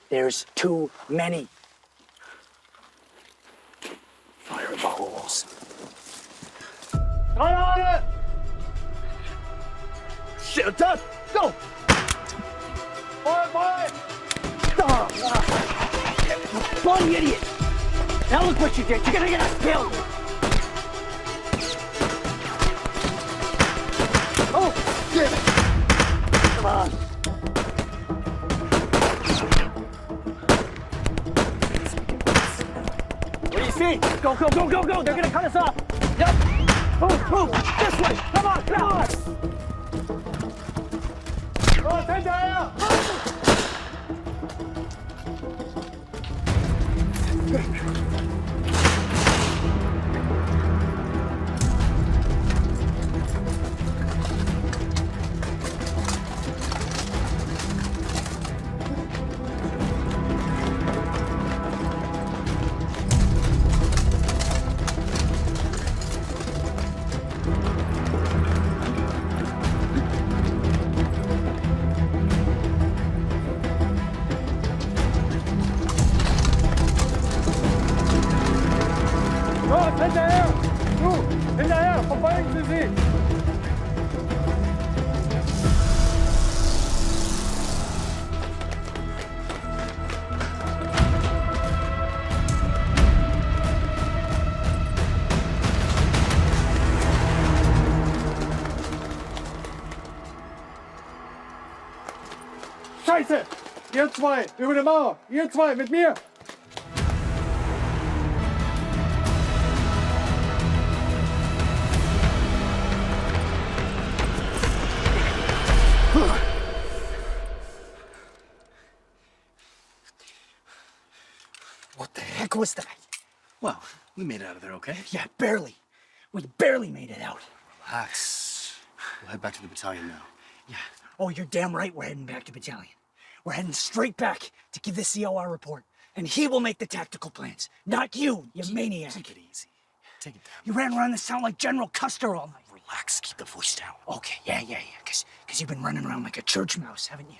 There's too many. Fireballs. Granate! Shit, Dad! Go! Feuer! Bloody idiot! Now look what you did. You're gonna get us killed! Oh, shit! Come on. What do you see? Go! They're gonna cut us off! Yep! Move! This way! Come on! Los, hinterher! Folgen Sie sie! Scheiße! Ihr zwei, über die Mauer! Ihr zwei, mit mir! What the heck was that? Well, we made it out of there, okay? Yeah, barely. We barely made it out. Relax. We'll head back to the battalion now. Yeah. Oh, you're damn right we're heading back to battalion. We're heading straight back to give the CO our report. And he will make the tactical plans. Not you, you maniac. Take it easy. Take it down. You ran around this town like General Custer all night. Relax. Keep the voice down. Okay, yeah. Because you've been running around like a church mouse, haven't you?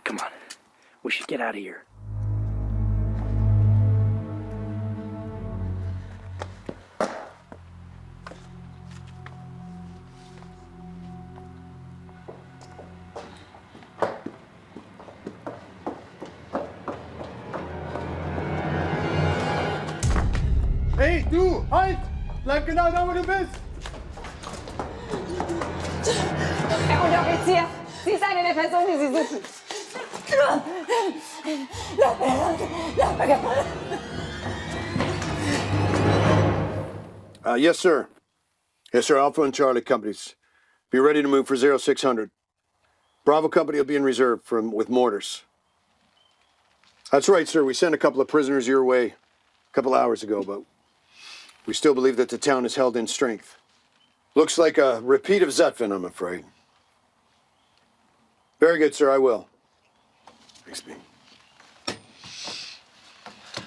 Come on. We should get out of here. Hey, du! Halt! Bleib genau da, wo du bist! Herr Unteroffizier, sie ist eine der Personen, die Sie suchen. Yes, sir. Yes, sir. Alpha and Charlie companies. Be ready to move for 0600. Bravo company will be in reserve with mortars. That's right, sir. We sent a couple of prisoners your way a couple hours ago, but we still believe that the town is held in strength. Looks like a repeat of Zetvin, I'm afraid. Very good, sir. I will. Thanks, B.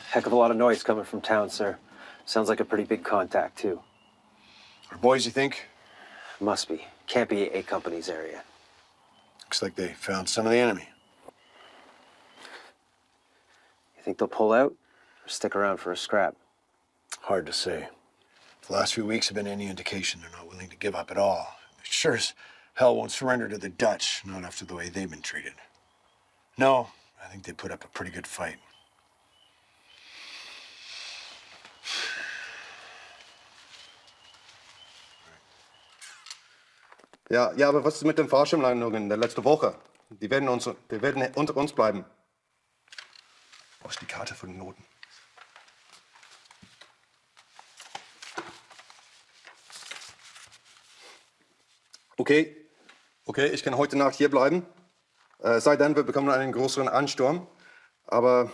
Heck of a lot of noise coming from town, sir. Sounds like a pretty big contact, too. Our boys, you think? Must be. Can't be A Company's area. Looks like they found some of the enemy. You think they'll pull out or stick around for a scrap? Hard to say. The last few weeks have been any indication they're not willing to give up at all. They sure as hell won't surrender to the Dutch, not after the way they've been treated. No, I think they put up a pretty good fight. Ja, aber was ist mit den Fahrschirmlandungen der letzten Woche? Die werden unter uns bleiben. Wo ist die Karte von den Noten? Okay, ich kann heute Nacht hier bleiben. Sei denn, wir bekommen einen größeren Ansturm. Aber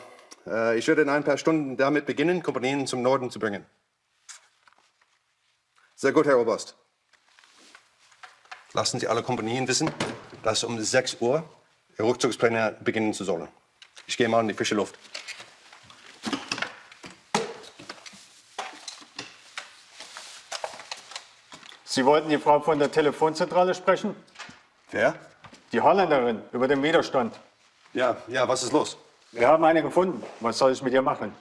ich würde in ein paar Stunden damit beginnen, Kompanien zum Norden zu bringen. Sehr gut, Herr Oberst. Lassen Sie alle Kompanien wissen, dass um 6 Uhr Ihre Rückzugspläne beginnen zu sollen. Ich gehe mal in die frische Luft. Sie wollten die Frau von der Telefonzentrale sprechen? Wer? Die Holländerin über den Widerstand. Ja, was ist los? Wir haben eine gefunden. Was soll ich mit ihr machen?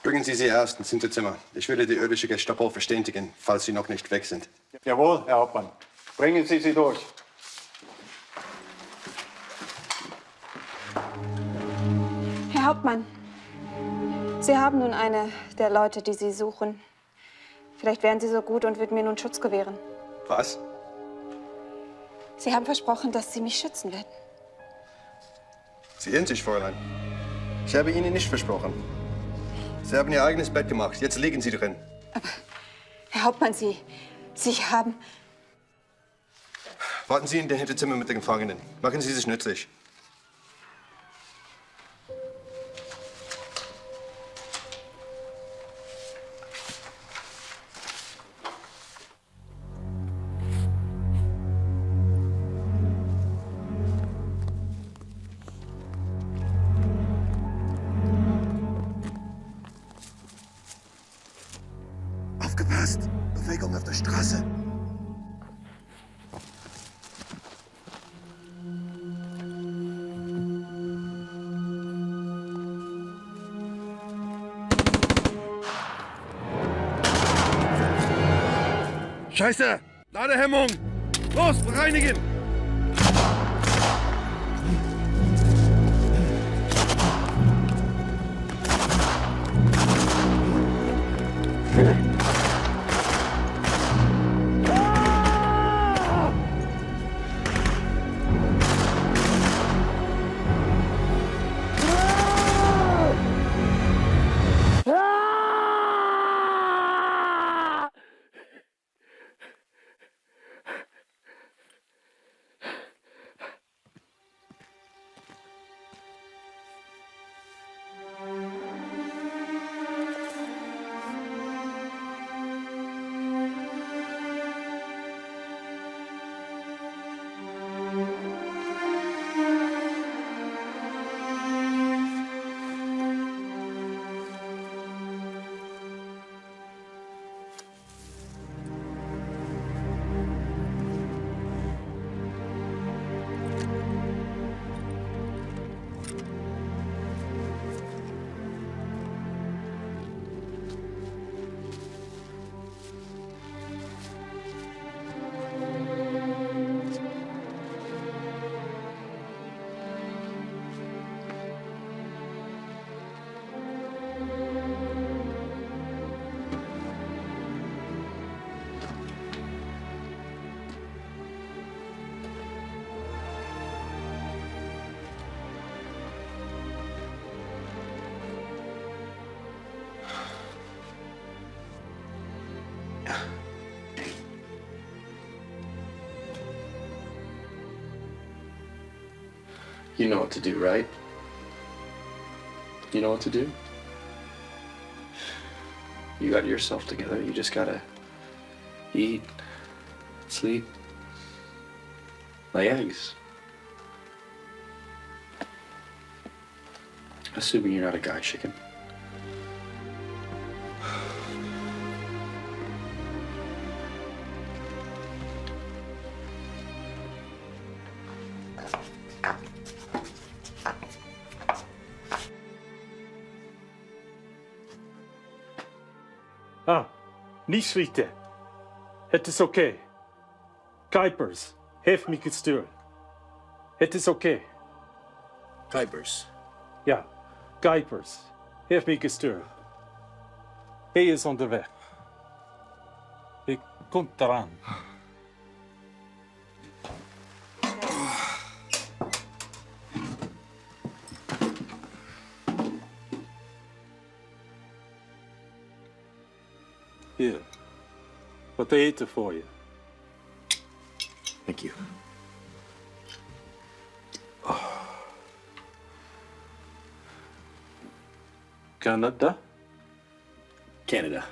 Bringen Sie sie erst ins Hinterzimmer. Ich würde die örtliche Gestapo verständigen, falls Sie noch nicht weg sind. Jawohl, Herr Hauptmann. Bringen Sie sie durch. Herr Hauptmann, Sie haben nun eine der Leute, die Sie suchen. Vielleicht wären Sie so gut und würden mir nun Schutz gewähren. Was? Sie haben versprochen, dass Sie mich schützen werden. Sie irren sich, Fräulein. Ich habe Ihnen nicht versprochen. Sie haben Ihr eigenes Bett gemacht. Jetzt liegen Sie drin. Aber, Herr Hauptmann, Sie haben... Warten Sie in der Hinterzimmer mit den Gefangenen. Machen Sie sich nützlich. der Straße. Scheiße! Ladehemmung! Los, bereinigen! You know what to do, right? You know what to do? You got yourself together. You just gotta eat, sleep, lay eggs. Assuming you're not a guy chicken. Ah, niet schieten. Het is oké. Kuipers, heeft me gestuurd. Het is oké. Kuipers. Ja, Kuipers, heeft me gestuurd. Hij is onderweg. Ik kom eraan. Hier, wat te eten voor je. Thank you. Canada? Canada.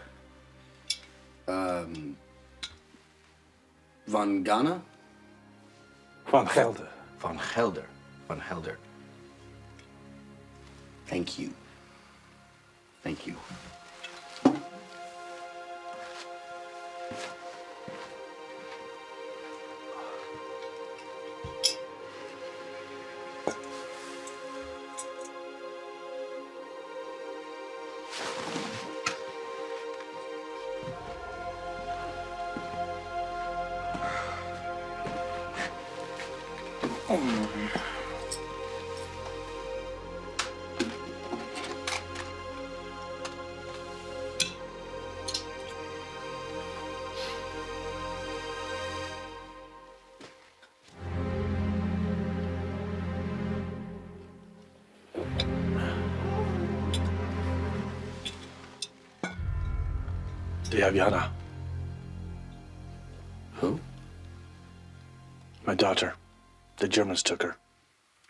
Van Ghana? Van Gelder. Van Gelder. Van Helder. Thank you. Thank you. Diana. Who? My daughter. The Germans took her.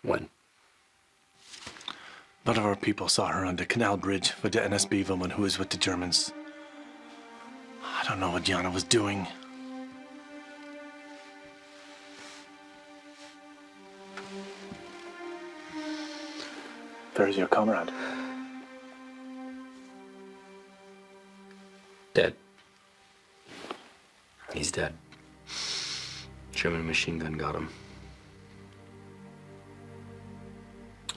When? None of our people saw her on the canal bridge with the NSB woman who was with the Germans. I don't know what Jana was doing. Where's your comrade? Dead. He's dead. German machine gun got him.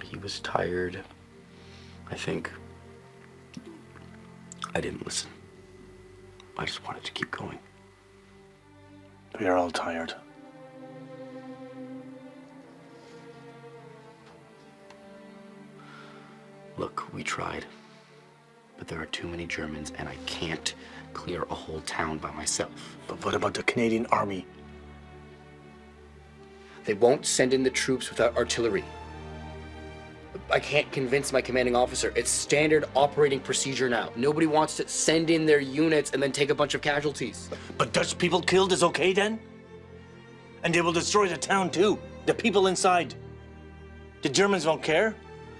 He was tired, I think. I didn't listen. I just wanted to keep going. We are all tired. Look, we tried. But there are too many Germans, and I can't clear a whole town by myself. But what about the Canadian Army? They won't send in the troops without artillery. I can't convince my commanding officer. It's standard operating procedure now. Nobody wants to send in their units and then take a bunch of casualties. But Dutch people killed is okay then? And they will destroy the town too. The people inside. The Germans won't care,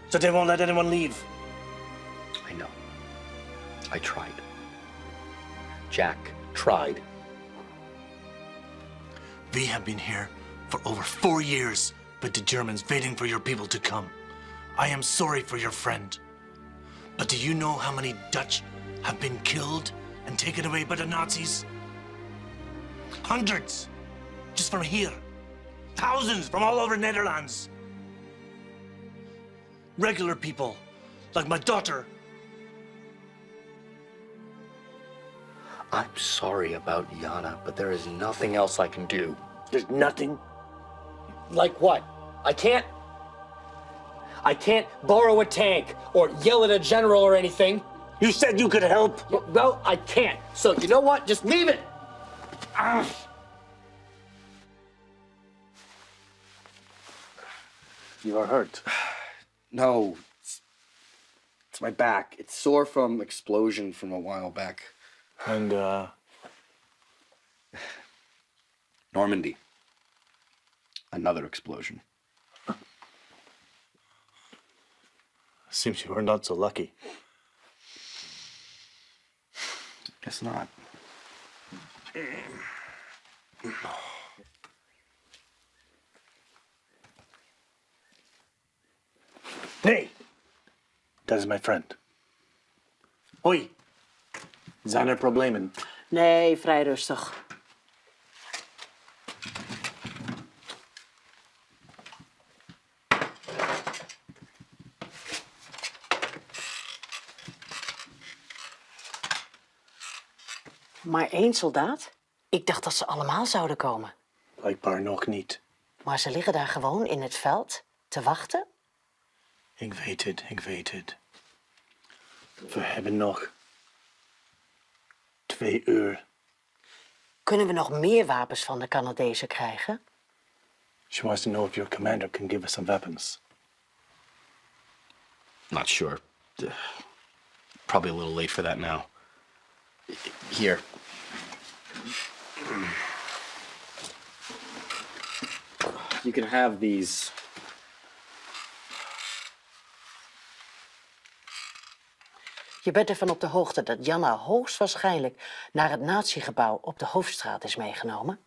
so they won't let anyone leave. I know. I tried. Jack tried. We have been here for over 4 years with the Germans waiting for your people to come. I am sorry for your friend. But do you know how many Dutch have been killed and taken away by the Nazis? Hundreds, just from here. Thousands from all over Netherlands. Regular people, like my daughter. I'm sorry about Yana, but there is nothing else I can do. There's nothing? Like what? I can't borrow a tank or yell at a general or anything. You said you could help. Well, I can't. So you know what? Just leave it. You are hurt. No. It's my back. It's sore from explosion from a while back. And, Normandy. Another explosion. Seems you were not so lucky. Guess not. Hey! Dat is my friend. Hoi. Zijn er problemen? Nee, vrij rustig. Maar één soldaat? Ik dacht dat ze allemaal zouden komen. Blijkbaar nog niet. Maar ze liggen daar gewoon in het veld te wachten? Ik weet het, ik weet het. We hebben nog 2 uur. Kunnen we nog meer wapens van de Canadezen krijgen? She wants to know if your commander can give us some weapons. Not sure. Probably a little late for that now. Here. You can have these. Je bent ervan op de hoogte dat Janna hoogstwaarschijnlijk naar het natiegebouw op de Hoofdstraat is meegenomen?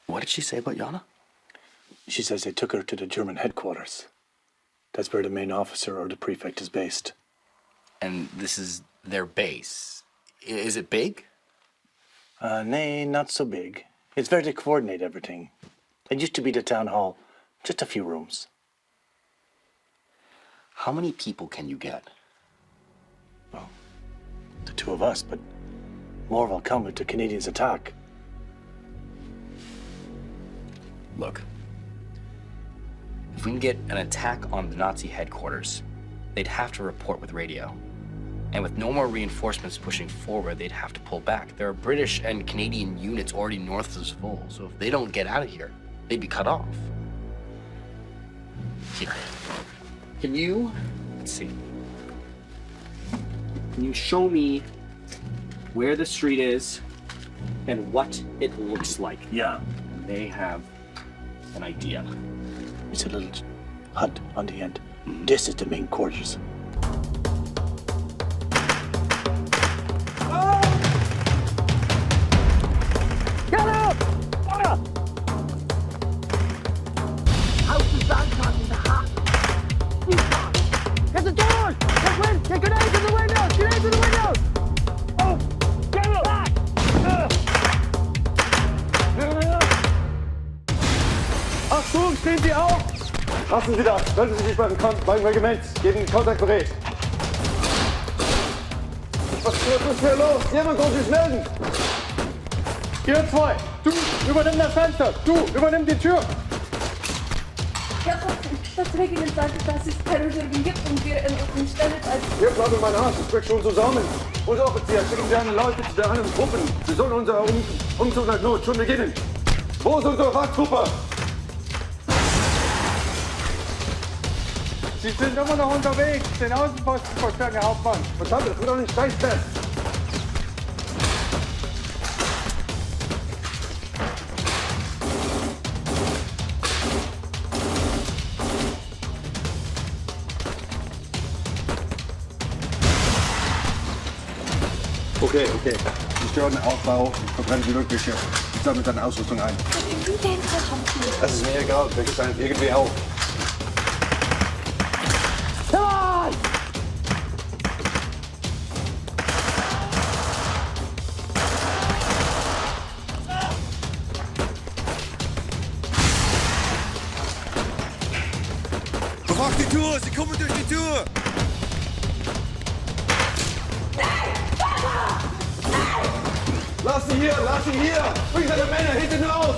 What did she say about Yana? She says they took her to the German headquarters. That's where the main officer or the prefect is based. And this is their base. Is it big? Nay, not so big. It's where they coordinate everything. It used to be the town hall. Just a few rooms. How many people can you get? Well, the 2 of us, but more will come if the Canadians attack. Look, if we can get an attack on the Nazi headquarters, they'd have to report with radio. And with no more reinforcements pushing forward, they'd have to pull back. There are British and Canadian units already north of Zwolle, so if they don't get out of here, they'd be cut off. Here. Can you, let's see. Can you show me where the street is and what it looks like? Yeah. They have an idea. It's a little hut on the end. This is the main quarters. Get out! House is Bangkok in the hot. Get the doors! Get grenades in the windows! Grenades in the windows! Oh! Get out! Lassen Sie das! Melden Sie sich beim Regiment! Jeden Kontakt bereit! Was ist hier los? Jemand kommt sich melden! Ihr zwei, du, übernimm das Fenster! Du, übernimm die Tür! Ja, das Regiment sagt, dass es Terroristen gibt und wir uns stellen als... Hier bleiben mein Arsch, ich krieg schon zusammen. Unser Offizier, schicken Sie eine Leute zu der anderen Truppen. Wir sollen unser Umzug nach Not schon beginnen. Wo ist unsere Wachttruppe? Sie sind immer noch unterwegs, den Außenposten verstärken, Herr Hauptmann. Verdammt, das wird doch nicht scheiße. Okay. Ich störe den Aufbau und verbrenne die Rückwäsche. Ich sammle deine Ausrüstung ein. Wie denn, Herr Hauptmann? Das ist mir egal, wir gehen irgendwie auf. Bewacht die Tür! Sie kommen durch die Tür! Lass sie hier! Bring deine Männer hinten raus!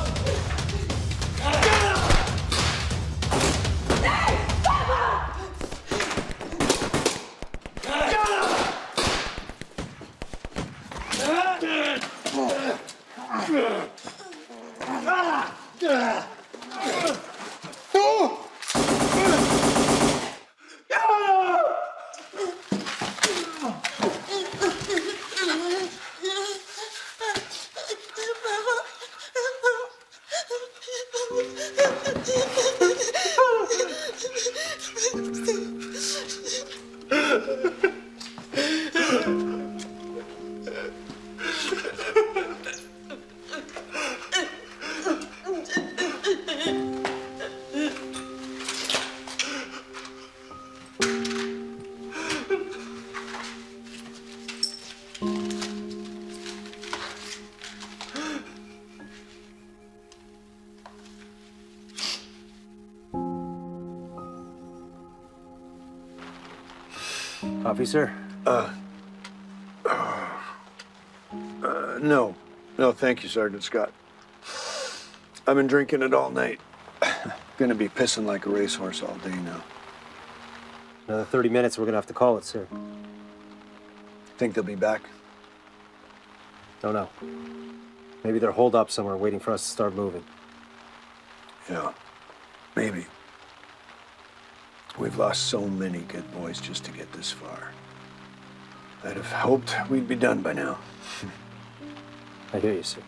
Coffee, sir? No. No, thank you, Sergeant Scott. I've been drinking it all night. Gonna be pissing like a racehorse all day now. Another 30 minutes, we're gonna have to call it, sir. Think they'll be back? Don't know. Maybe they're holed up somewhere waiting for us to start moving. Yeah, maybe. We've lost so many good boys just to get this far. I'd have hoped we'd be done by now. I hear you, sir.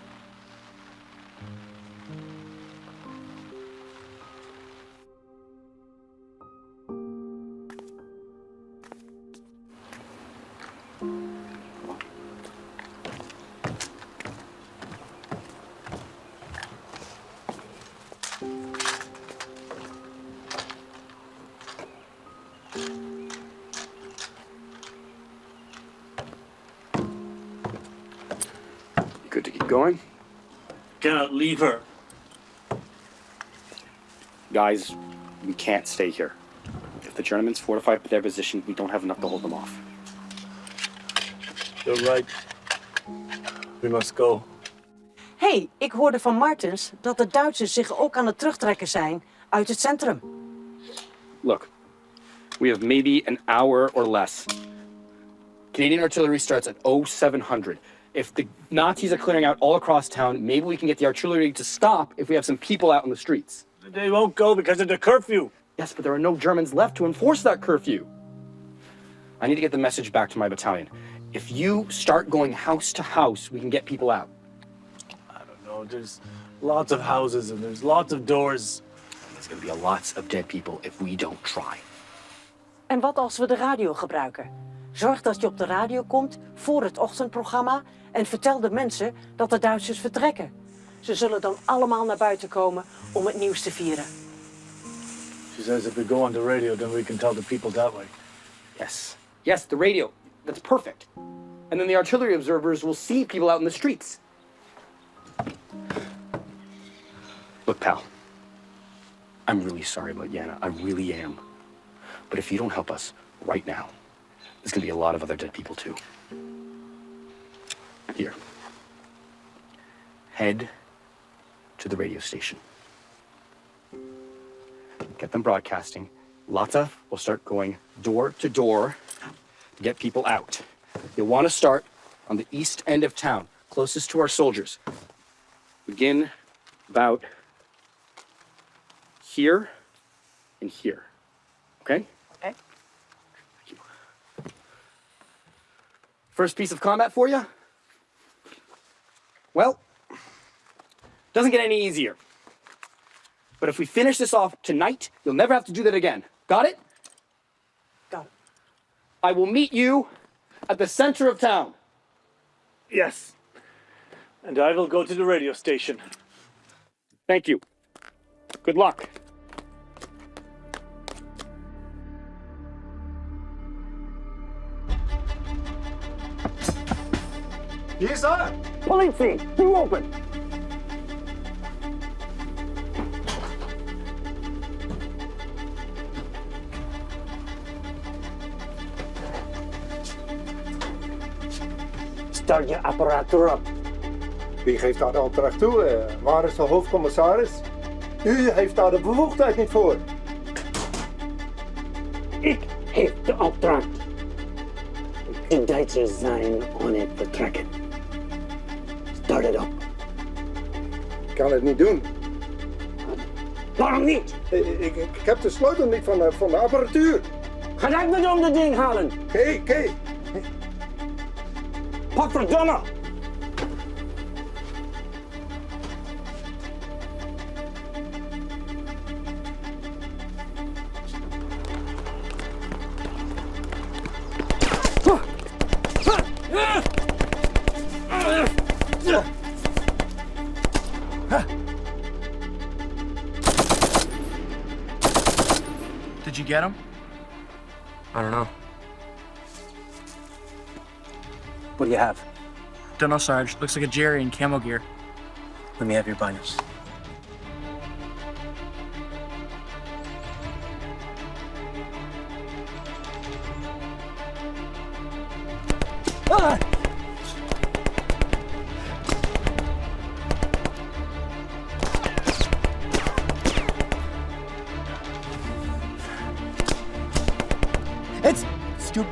Good to keep going? Cannot leave her. Guys, we can't stay here. If the Germans fortify their position, we don't have enough to hold them off. You're right. We must go. Hey, ik hoorde van Martens dat de Duitsers zich ook aan het terugtrekken zijn uit het centrum. Look, we have maybe an hour or less. Canadian artillery starts at 0700. If the Nazis are clearing out all across town, maybe we can get the artillery to stop if we have some people out on the streets. They won't go because of the curfew. Yes, but there are no Germans left to enforce that curfew. I need to get the message back to my battalion. If you start going house to house, we can get people out. I don't know. There's lots of houses and there's lots of doors. There's gonna be lots of dead people if we don't try. En wat als we de radio gebruiken? Zorg dat je op de radio komt voor het ochtendprogramma en vertel de mensen dat de Duitsers vertrekken. Ze zullen dan allemaal naar buiten komen om het nieuws te vieren. She says if we go on the radio, then we can tell the people that way. Yes, the radio. That's perfect. And then the artillery observers will see people out in the streets. Look, pal. I'm really sorry about Yana. I really am. But if you don't help us right now, there's gonna be a lot of other dead people too. Here. Head to the radio station. Get them broadcasting. Lotta will start going door to door to get people out. You'll want to start on the east end of town, closest to our soldiers. Begin about here and here. Okay? Okay. Thank you. First piece of combat for you? Well, doesn't get any easier. But if we finish this off tonight, you'll never have to do that again. Got it? Got it. I will meet you at the center of town. Yes. And I will go to the radio station. Thank you. Good luck. Yes, sir. Politie, doe open. Start je apparatuur op. Wie geeft daar de opdracht toe? Waar is de hoofdcommissaris? U heeft daar de bevoegdheid niet voor. Ik heb de opdracht. De Duitsers zijn aan het vertrekken. Start it up. Ik kan het niet doen. Waarom niet? Ik heb de sleutel niet van de apparatuur. Ga ik met om dat ding halen? Oké. Potverdomme! Did you get him? I don't know. What do you have? Don't know, Sarge. Looks like a Jerry in camo gear. Let me have your binders. Ah! It's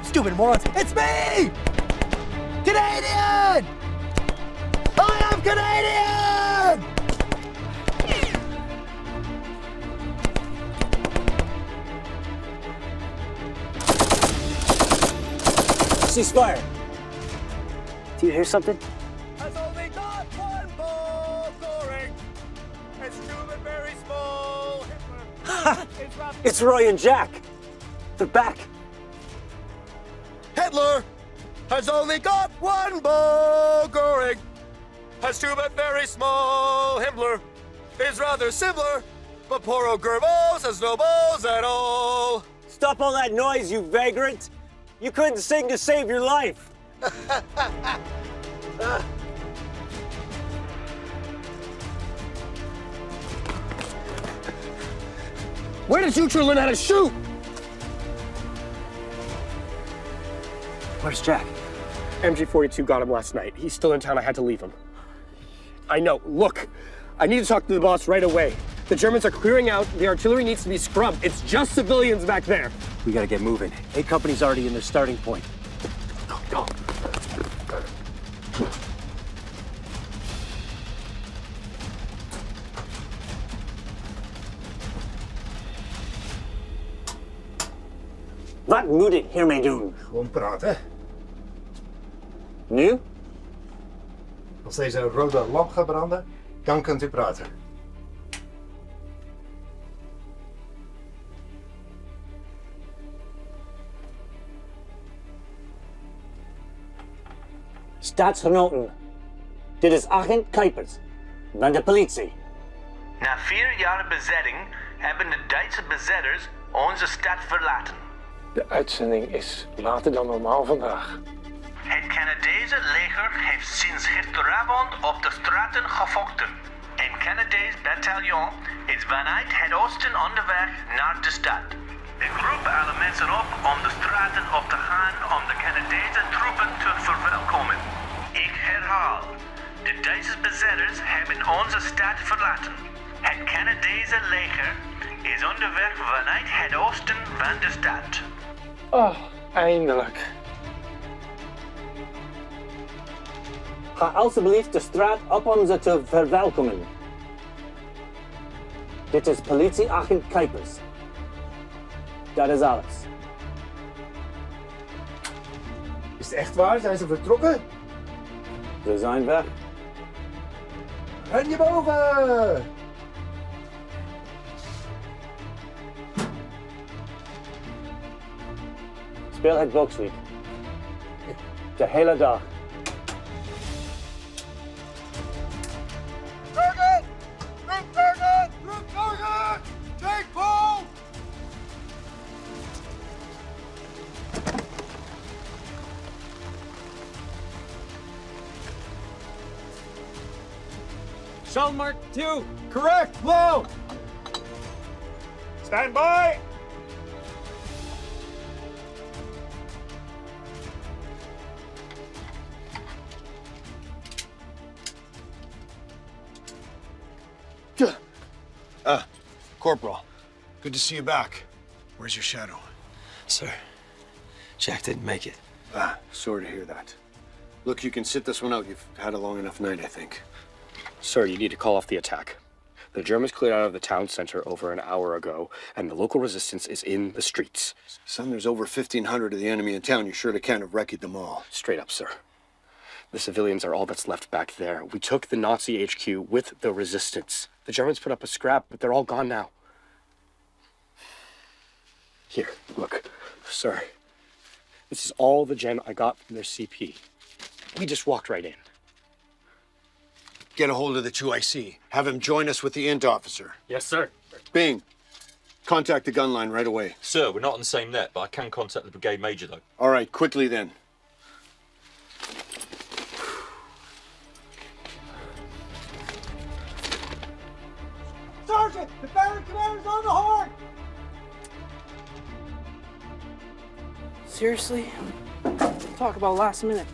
stupid morons. It's me! Canadian! I am Canadian! Ceasefire. Do you hear something? Has only got one ball scoring. It's stupid, very small. It's Roy and Jack. They're back. Hitler has only got one ball going. Has two but very small. Himmler is rather similar, but poor old Goebbels has no balls at all. Stop all that noise, you vagrant. You couldn't sing to save your life. Where did you two learn how to shoot? Where's Jack? MG42 got him last night. He's still in town. I had to leave him. I know. Look, I need to talk to the boss right away. The Germans are clearing out. The artillery needs to be scrubbed. It's just civilians back there. We gotta get moving. A Company's already in their starting point. Go. Wat moet ik hiermee doen? Gewoon praten. Nu? Als deze rode lamp gaat branden, dan kunt u praten. Staatsgenoten, dit is agent Kuipers van de politie. Na 4 jaar bezetting hebben de Duitse bezetters onze stad verlaten. De uitzending is later dan normaal vandaag. Het Canadese leger heeft sinds gisteravond op de straten gevochten. En Canadees bataljon is vanuit het oosten onderweg naar de stad. Ik roep alle mensen op om de straten op te gaan om de Canadese troepen te verwelkomen. Ik herhaal, de Duitse bezetters hebben onze stad verlaten. Het Canadese leger is onderweg vanuit het oosten van de stad. Oh, eindelijk. Ga alsjeblieft de straat op om ze te verwelkomen. Dit is politieagent Kuipers. Dat is alles. Is het echt waar? Zijn ze vertrokken? Ze zijn weg. Ren je boven! Speel het volkslied. De hele dag. Target! Group target! Group target! Take hold! Shell mark 2. Correct! Low! Stand by! Corporal, good to see you back. Where's your shadow? Sir, Jack didn't make it. Sorry to hear that. Look, you can sit this one out. You've had a long enough night, I think. Sir, you need to call off the attack. The Germans cleared out of the town center over an hour ago, and the local resistance is in the streets. Son, there's over 1,500 of the enemy in town. You surely can't have wrecked them all. Straight up, sir. The civilians are all that's left back there. We took the Nazi HQ with the resistance. The Germans put up a scrap, but they're all gone now. Here, look, sir. This is all the gem I got from their CP. We just walked right in. Get a hold of the 2IC. Have him join us with the int officer. Yes, sir. Bing, contact the gun line right away. Sir, we're not on the same net, but I can contact the brigade major, though. All right, quickly then. Sergeant, the battery commander's on the horn! Seriously? Talk about last minute.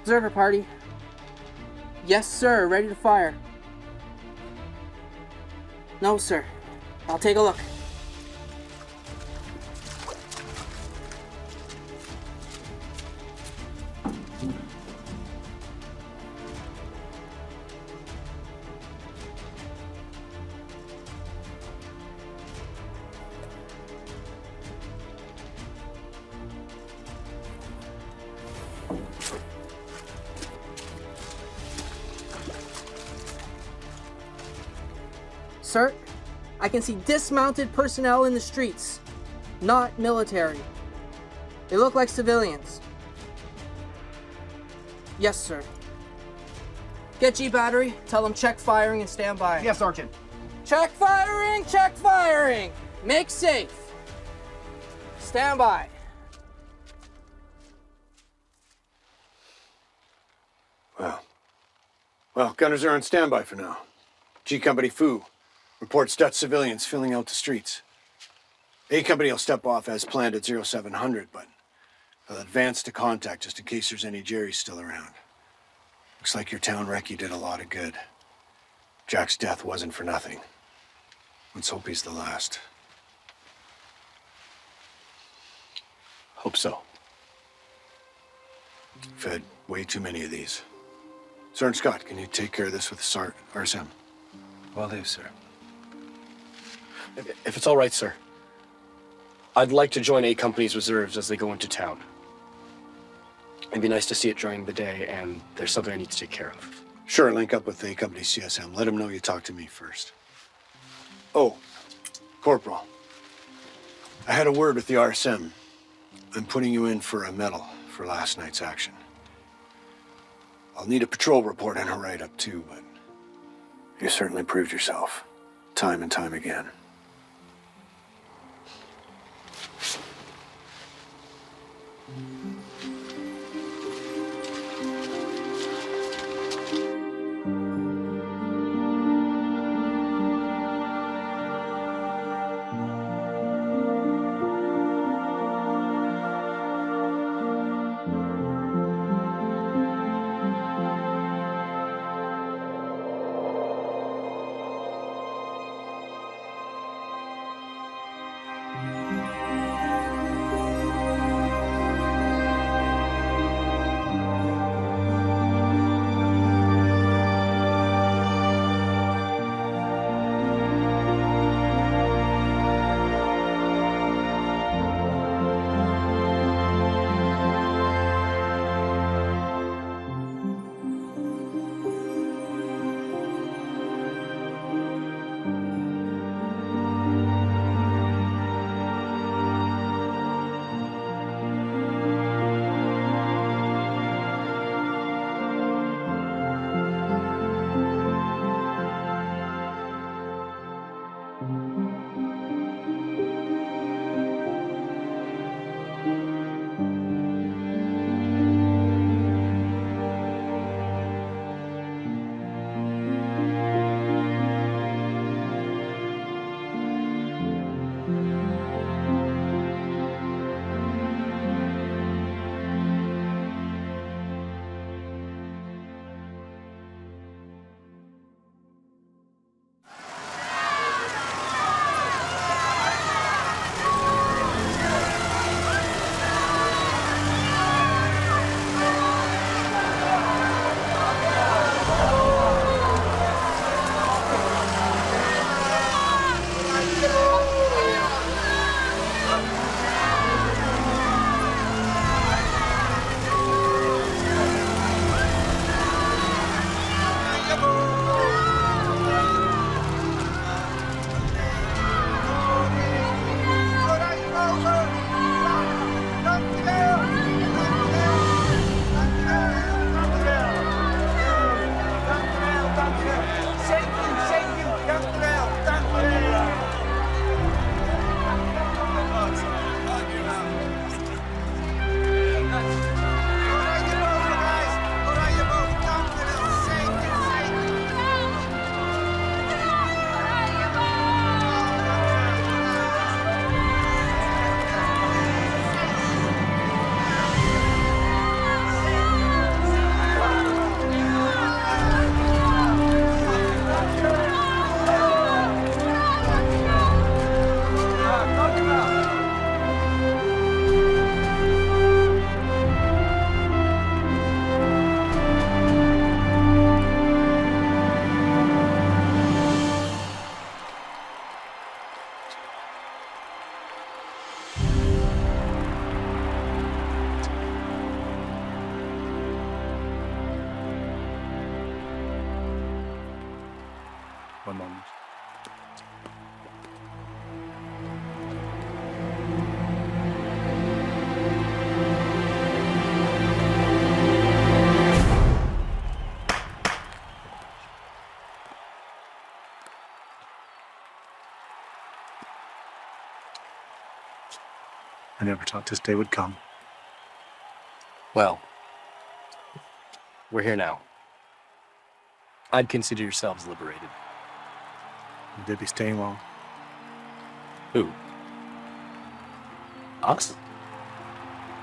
Observer party. Yes, sir. Ready to fire. No, sir. I'll take a look. Sir, I can see dismounted personnel in the streets, not military. They look like civilians. Yes, sir. Get G battery, tell them check firing and stand by. Yes, Sergeant. Check firing, check firing. Make safe. Stand by. Well, gunners are on standby for now. G Company Fu reports Dutch civilians filling out the streets. A Company will step off as planned at 0700, but they'll advance to contact just in case there's any Jerrys still around. Looks like your town recce did a lot of good. Jack's death wasn't for nothing. Let's hope he's the last. Hope so. We've had way too many of these. Sergeant Scott, can you take care of this with the RSM? Will do, sir. If it's all right, sir, I'd like to join A Company's reserves as they go into town. It'd be nice to see it during the day, and there's something I need to take care of. Sure, link up with the A Company CSM. Let him know you talked to me first. Oh, Corporal. I had a word with the RSM. I'm putting you in for a medal for last night's action. I'll need a patrol report and a write-up too, but you certainly proved yourself, time and time again. I never thought this day would come. Well, we're here now. I'd consider yourselves liberated. Would they be staying long? Who? Us?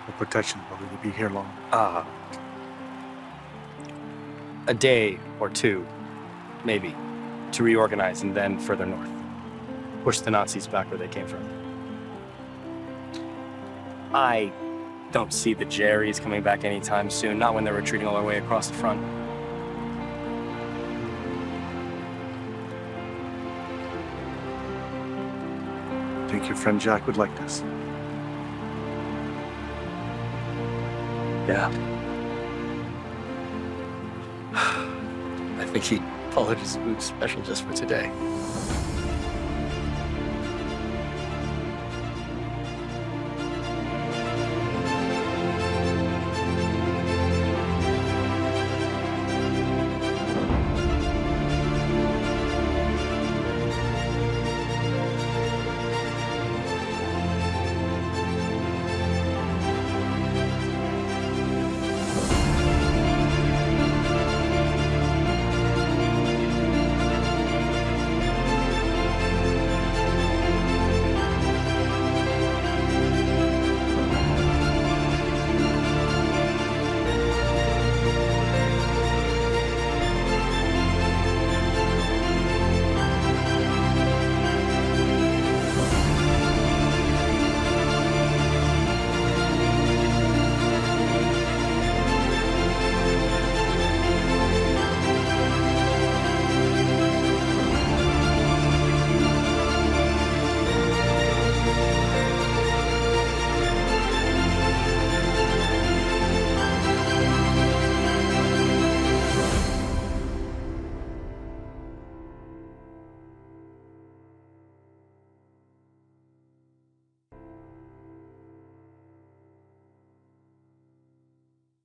The protection, will they be here long? A day or two, maybe, to reorganize and then further north. Push the Nazis back where they came from. I don't see the Jerrys coming back anytime soon, not when they're retreating all the way across the front. Think your friend Jack would like this? Yeah. I think he followed his food special just for today.